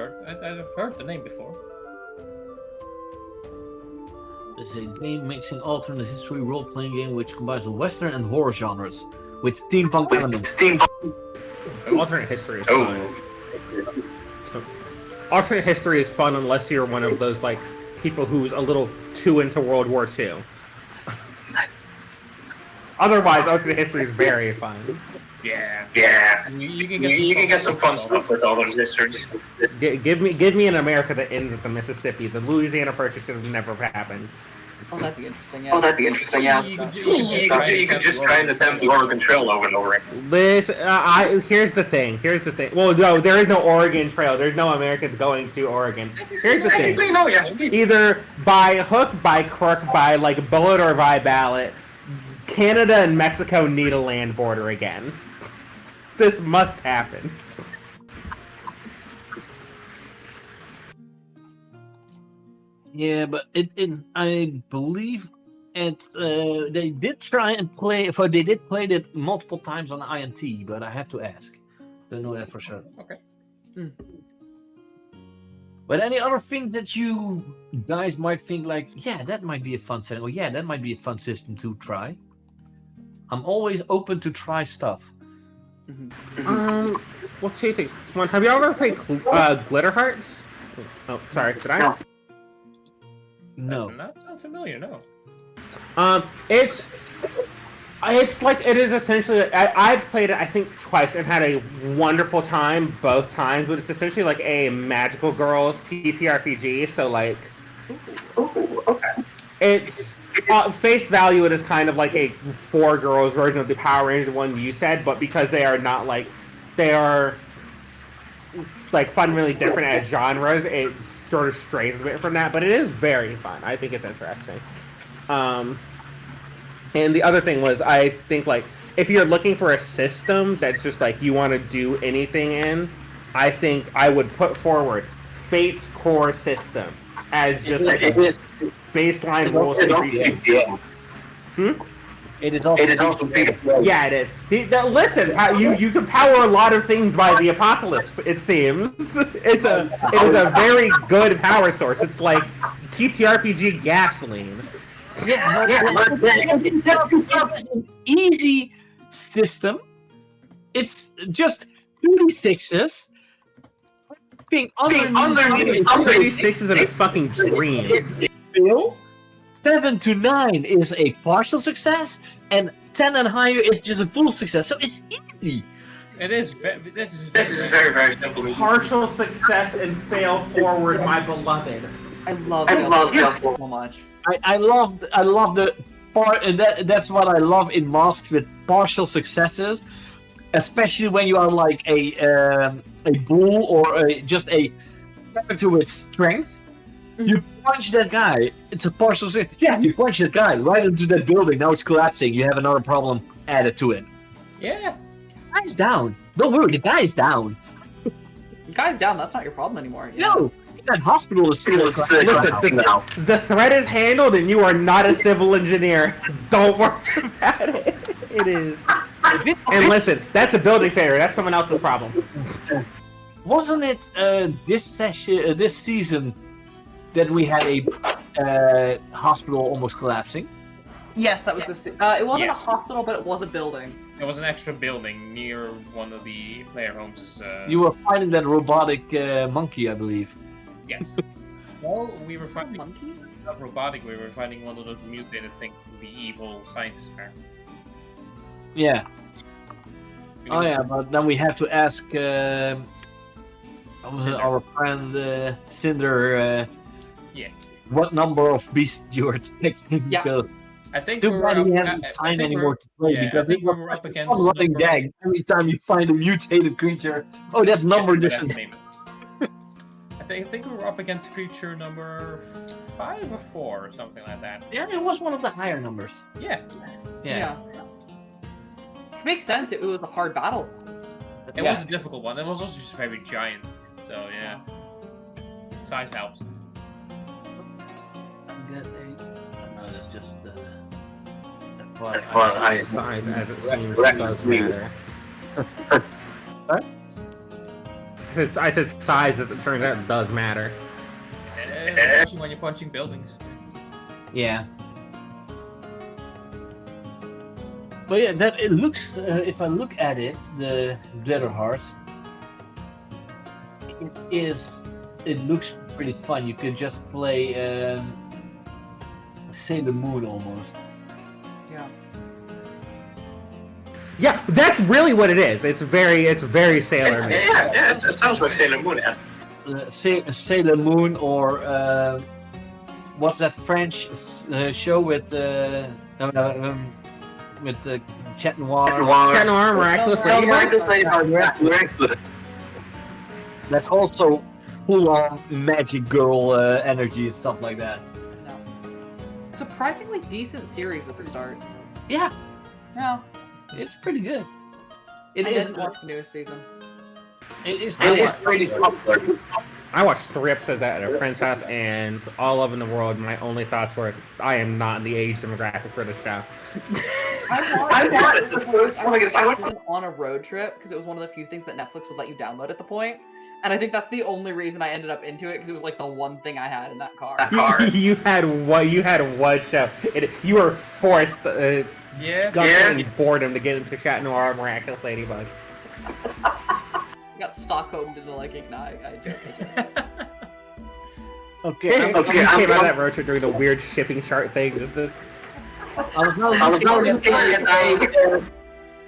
heard the name before. It's a game mixing alternate history role-playing game which combines the Western and horror genres with steampunk elements. Alternate history is fun. Alternate history is fun unless you're one of those like people who's a little too into World War II. Otherwise, alternate history is very fun. Yeah. You can get some fun stuff with all those histories. Give me an America that ends at the Mississippi. The Louisiana Purchase should have never happened. Oh, that'd be interesting. Yeah. You could just try and attempt the Oregon Trail over and over again. Here's the thing. Well, no, there is no Oregon Trail. There's no Americans going to Oregon. Here's the thing. Either by hook, by crook, by like bullet or by ballot, Canada and Mexico need a land border again. This must happen. Yeah, but I believe they did try and play. They did play it multiple times on INT, but I have to ask. Don't know that for sure. Okay. But any other things that you guys might think like, yeah, that might be a fun setting, or yeah, that might be a fun system to try? I'm always open to try stuff. What's two things? One, have you ever played Glitter Hearts? Oh, sorry, did I? No. That's not familiar, no. It's like, it is essentially, I've played it I think twice and had a wonderful time both times, but it's essentially like a Magical Girls TTRPG, so like, it's, face value, it is kind of like a 4-girls version of the Power Rangers one you said, but because they are not like, they are like fundamentally different as genres, it sort of strays a bit from that, but it is very fun. I think it's interesting. And the other thing was, I think like, if you're looking for a system that's just like you want to do anything in, I think I would put forward Fate's core system as just like a baseline rules. It is also beautiful. Yeah, it is. Listen, you can power a lot of things by the apocalypse. It seems it is a very good power source. It's like TTRPG gasoline. It's an easy system. It's just 2d6s. Being underneath 36 is a fucking dream. 7 to 9 is a partial success, and 10 and higher is just a full success. So it's easy. It is. Very simple. Partial success and fail forward, my beloved. I love Diablo so much. I love the part, and that's what I love in Masks with partial successes, especially when you are like a bull or just a character with strength. You punch that guy. It's a partial success. Yeah, you punch that guy right into that building. Now it's collapsing. You have another problem added to it. Yeah. The guy's down. Don't worry, the guy's down. The guy's down. That's not your problem anymore. No. That hospital is still Listen, the threat is handled, and you are not a civil engineer. Don't worry about it. It is. And listen, that's a building failure. That's someone else's problem. Wasn't it this season that we had a hospital almost collapsing? Yes, that was it wasn't a hospital, but it was a building. It was an extra building near one of the player homes. You were fighting that robotic monkey, I believe. Yes. Well, we were fighting monkey. Not robotic. We were fighting one of those mutated things, the evil scientist fair. Yeah. Oh yeah, but then we have to ask our friend Cinder. Yeah. What number of beasts you are texting? Yeah. Because I think too we're bad he up, hasn't I time think anymore to play yeah, because I think we're up against a running number- gag every time you find a mutated creature. Oh, that's number Yes, different. name it. I think we were up against creature number 5 or 4 or something like that. Yeah, it was one of the higher numbers. Yeah. Yeah. It makes sense. It was a hard battle. It was a difficult one. It was also just very giant. So yeah. Size helps. No, that's just. Size, as it seems, does matter. I said size, as it turns out, does matter. Especially when you're punching buildings. Yeah. But yeah, that it looks. If I look at it, the Glitter Hearts, it looks pretty fun. You could just play Sailor Moon almost. Yeah. Yeah, that's really what it is. It's very Sailor Moon. Yeah, it sounds like Sailor Moon. Sailor Moon, or what's that French show with Chat Noir? Chat Noir, Miraculous Ladybug. That's also full-on magic girl energy and stuff like that. Surprisingly decent series at the start. Yeah. Yeah. It's pretty good. I didn't watch the newest season. It is pretty popular. I watched 3 episodes at a friend's house, and all of in the world, my only thoughts were, I am not in the age demographic for this show. I went on a road trip because it was one of the few things that Netflix would let you download at the point. And I think that's the only reason I ended up into it, because it was like the one thing I had in that car. You had one show. You were forced, boredom to get into Chat Noir, Miraculous Ladybug. I got Stockholmed into like Ignite. I joke. Okay. You came out of that road trip during the weird shipping chart thing. I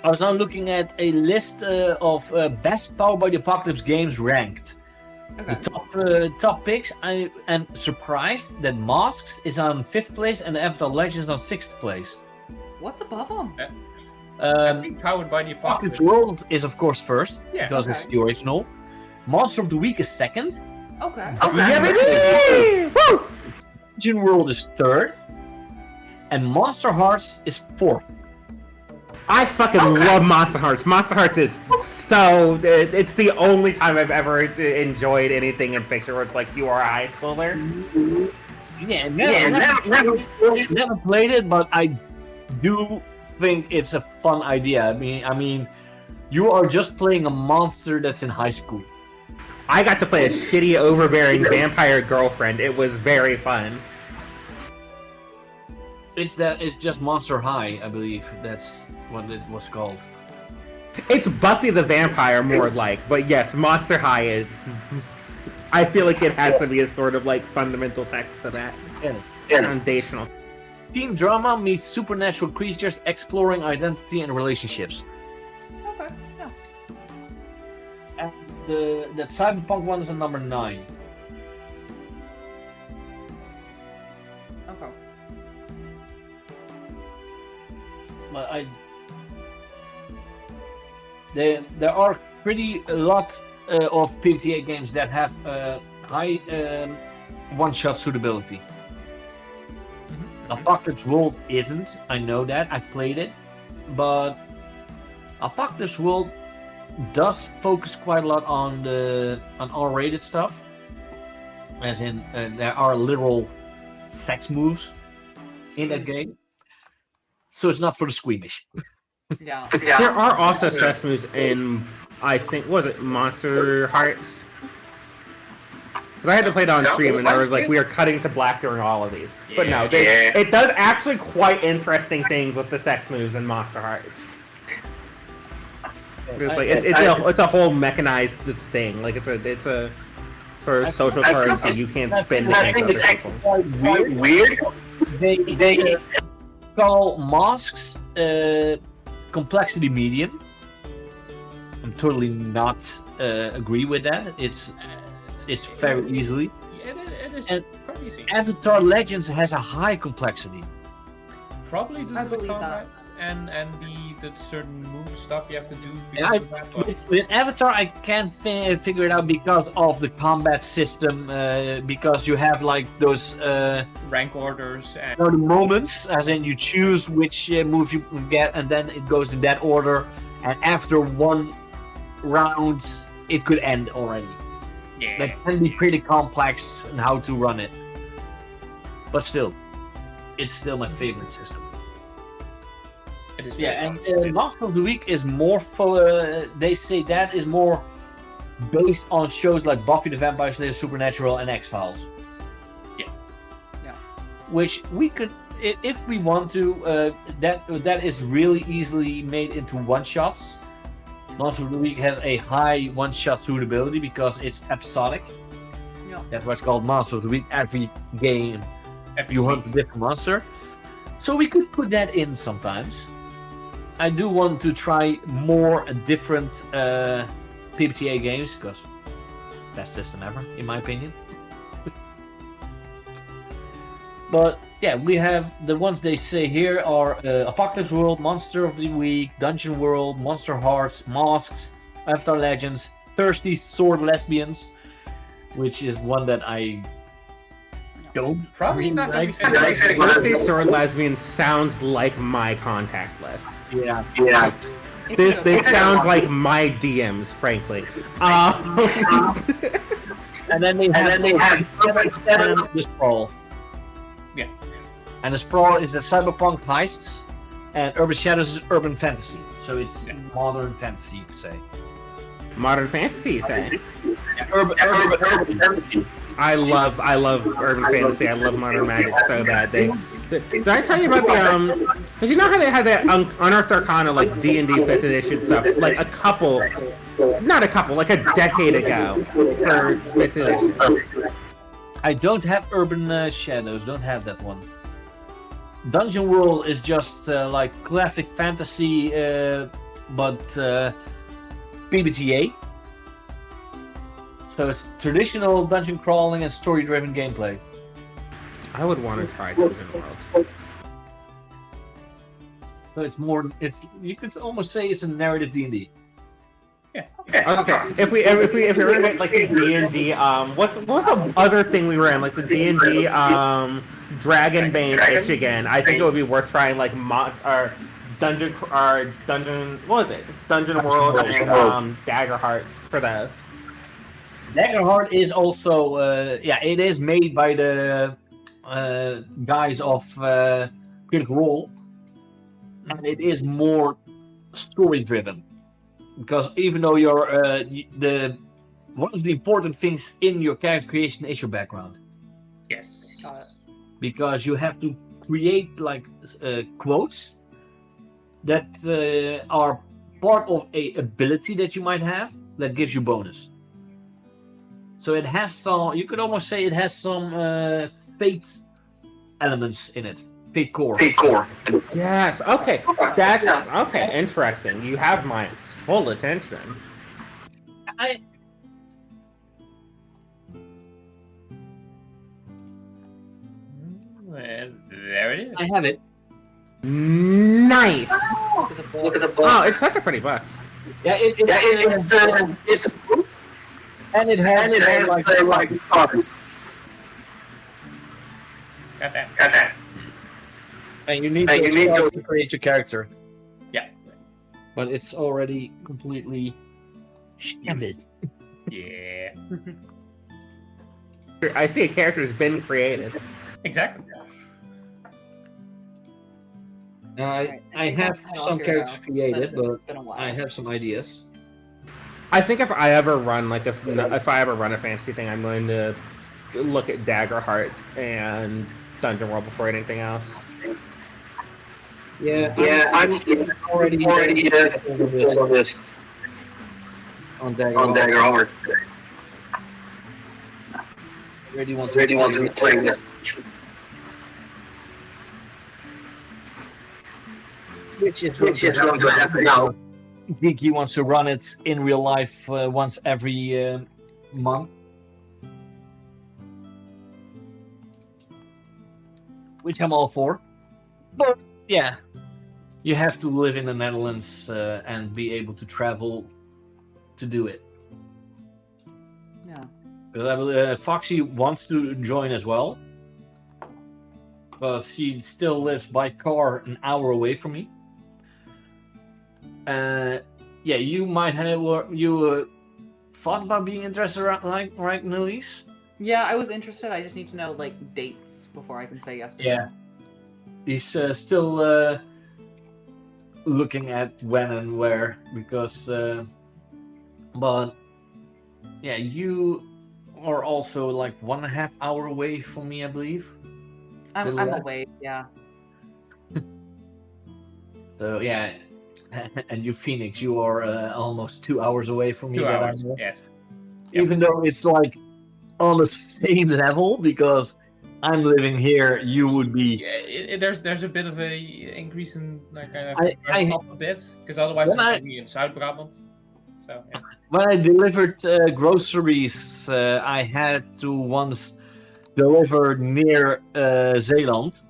was now looking at a list of best Powered by the Apocalypse games ranked. Okay. The top picks. I am surprised that Masks is on 5th place and Avatar Legends on 6th place. What's above them? I think Powered by the Apocalypse World is of course first, Yeah. because it's the original. Monster of the Week is 2nd. Okay. Yeah, baby! Woo! Dungeon World is 3rd. And Monster Hearts is 4th. I fucking love Monster Hearts. Monster Hearts is so... It's the only time I've ever enjoyed anything in fiction where it's like, you are a high schooler. Yeah, never played it, but I do think it's a fun idea. I mean, you are just playing a monster that's in high school. I got to play a shitty, overbearing vampire girlfriend. It was very fun. It's just Monster High, I believe. That's what it was called. It's Buffy the Vampire, more like. But yes, Monster High is... I feel like it has to be a sort of like fundamental text to that. Yeah. Foundational. Teen drama meets supernatural creatures exploring identity and relationships. Okay. Yeah. And that Cyberpunk one is at number 9. there are a lot of PBTA games that have high one-shot suitability. Apocalypse World isn't. I know that. I've played it, but Apocalypse World does focus quite a lot on R-rated stuff, as in there are literal sex moves in that game, so it's not for the squeamish. Yeah. There are also sex moves in, I think, was it Monster Hearts? I had to play it on stream, and I was like, we are cutting to black during all of these. But no, it does actually quite interesting things with the sex moves in Monster Hearts. It's a whole mechanized thing. Like it's a for social currency you can't spend against other people. Weird. They call masks complexity medium. I'm totally not agree with that. It's very easily. It is quite easy. Avatar Legends has a high complexity. Probably due to the combat and the certain move stuff you have to do. With Avatar, I can't figure it out because of the combat system. Because you have like those rank orders and the moments, as in you choose which move you can get, and then it goes in that order. And after one round, it could end already. Yeah. That can be pretty complex in how to run it. But still, it's still my favorite system. It is and Monster of the Week is more they say that is more based on shows like Buffy the Vampire Slayer, Supernatural, and X-Files. Yeah. Which we could, if we want to, that is really easily made into one-shots. Monster of the Week has a high one-shot suitability because it's episodic. Yeah. That's why it's called Monster of the Week. Every game, you hunt a different monster. So we could put that in sometimes. I do want to try more different PBTA games because best system ever, in my opinion. But yeah, we have the ones they say here are Apocalypse World, Monster of the Week, Dungeon World, Monster Hearts, Masks, Avatar Legends, Thirsty Sword Lesbians, which is one that I don't probably not like. Thirsty Sword Lesbians sounds like my contact list. Yeah. This sounds like my DMs, frankly. And then they have the Sprawl. Yeah. And the Sprawl is a cyberpunk heists, and Urban Shadows is urban fantasy. So it's modern fantasy, you could say. Modern fantasy, you say? Yeah, urban fantasy. I love urban fantasy. I love modern magic so bad. Did I tell you about the Did you know how they had that Unearthed Arcana like D&D 5th edition stuff like like a decade ago for 5th edition? I don't have Urban Shadows. Don't have that one. Dungeon World is just like classic fantasy, but PBTA. So it's traditional dungeon crawling and story-driven gameplay. I would want to try Dungeon World. So it's more. You could almost say it's a narrative D&D. Yeah. Okay. If we were in like the D&D, what's the other thing we were in? Like the D&D Dragonbane itch again. I think it would be worth trying like Dungeon. What was it? Dungeon World and Dagger Hearts for those. Daggerheart is also, it is made by the guys of Critical Role, and it is more story-driven. Because even though you're one of the important things in your character creation is your background. Yes. Got it. Because you have to create like quotes that are part of a ability that you might have that gives you bonus. So it has some, you could almost say it has some fate elements in it. Fate core. Yes, okay. That's, okay, interesting. You have my full attention. There it is. I have it. Nice! Look at the book. Oh, it's such a pretty book. Yeah, it's and it has like stars. Got that. And you need to create your character. Yeah. But it's already completely shammed. Yeah. I see a character has been created. Exactly. I have some characters created, but I have some ideas. I think if I ever run if I ever run a fantasy thing, I'm going to look at Daggerheart and Dungeon World before anything else. Yeah, I'm already this on Daggerheart. Ready want to play this. Which is going to happen now. Geeky wants to run it in real life once every month. Which I'm all for. But yeah, you have to live in the Netherlands and be able to travel to do it. Yeah. Foxy wants to join as well. But she still lives by car an hour away from me. Yeah, you might have thought about being interested, right, Nilise? Yeah, I was interested. I just need to know like dates before I can say yes. Yeah, he's still looking at when and where because, but yeah, you are also like 1.5 hours away from me, I believe. I'm away. Yeah. So yeah. And you, Phoenix, you are almost 2 hours away from me. 2 hours, yes. Even though it's like on the same level, because I'm living here, you would be. Yeah, there's a bit of a increase in like I up a bit because otherwise it would be in South Brabant. So yeah. When I delivered groceries, I had to once deliver near Zeeland,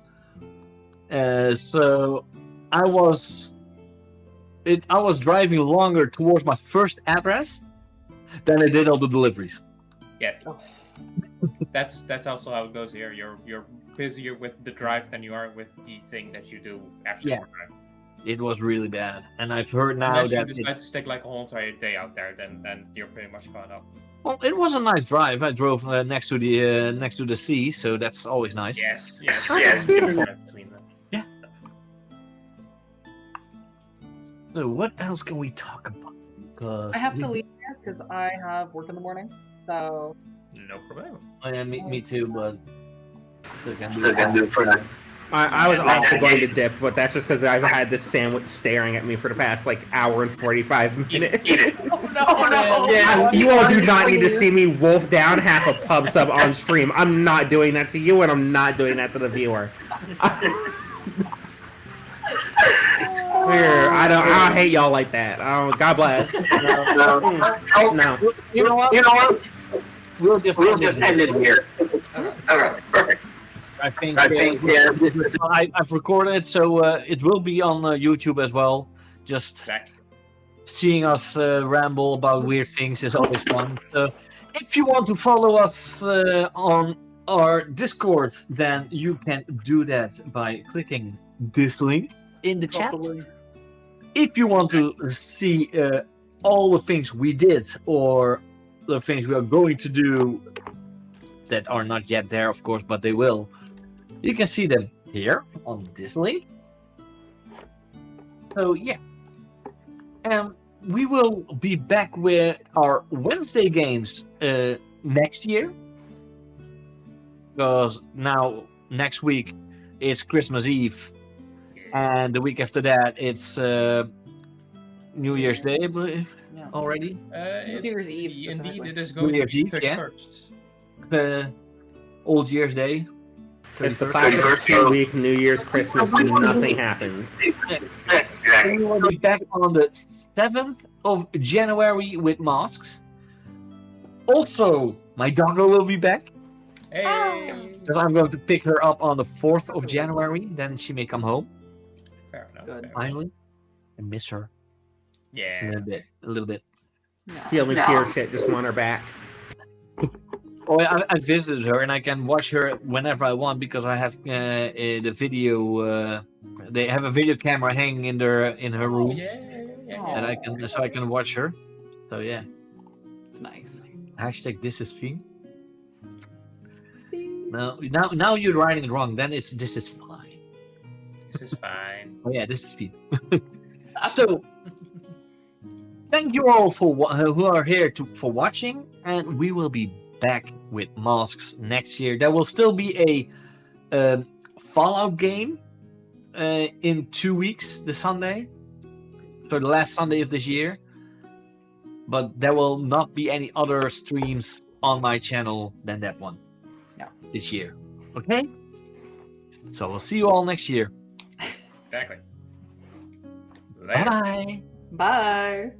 so I was driving longer towards my first address than I did all the deliveries. Yes. That's also how it goes here. You're busier with the drive than you are with the thing that you do after the drive. It was really bad, and I've heard now Unless that you decide to stick like a whole entire day out there, then you're pretty much caught up. Well, it was a nice drive. I drove next to the sea, so that's always nice. Yes. Between them. Yeah. So what else can we talk about? Because I have to leave here because I have work in the morning. So. No problem. Yeah, me too, but still can do it for that. I was also going to dip, but that's just because I've had this sandwich staring at me for the past like hour and 45 minutes. Eat it. Oh no! Yeah, you all do not need to see me wolf down half a pub sub on stream. I'm not doing that to you, and I'm not doing that to the viewer. I don't hate y'all like that. God bless. No. You know what? We'll just end it here. Alright, perfect. I think I've recorded it, so it will be on YouTube as well. Just seeing us ramble about weird things is always fun. So if you want to follow us on our Discord, then you can do that by clicking this link in the chat. If you want to see all the things we did or the things we are going to do that are not yet there, of course, but they will, you can see them here on this link. So yeah, and we will be back with our Wednesday games next year, because now next week it's Christmas Eve, and the week after that it's New Year's Day, I believe. Yeah. Already. New Year's Eve. Indeed, it is going New Year's to be Eve, yeah. 31st. Old Year's Day. It's the classic 2-week New Year's, Christmas, and nothing happens. We will be back on the 7th of January with masks. Also, my doggo will be back. Hey! Because I'm going to pick her up on the 4th of January. Then she may come home. Fair enough. Good. Finally. I miss her. Yeah. A little bit. Feeling pure shit, just want her back. Oh, I visited her and I can watch her whenever I want because I have the video. They have a video camera hanging in her room, and I can watch her. So yeah, it's nice. Hashtag this is Fiend. Now you're writing it wrong. Then it's this is fine. This is fine. Oh yeah, this is Fiend. So. Thank you all for who are here for watching, and we will be back with Masks next year. There will still be a Fallout game in 2 weeks, the Sunday, so the last Sunday of this year. But there will not be any other streams on my channel than that one. No. This year. Okay? So we'll see you all next year. Exactly. Bye-bye. Bye.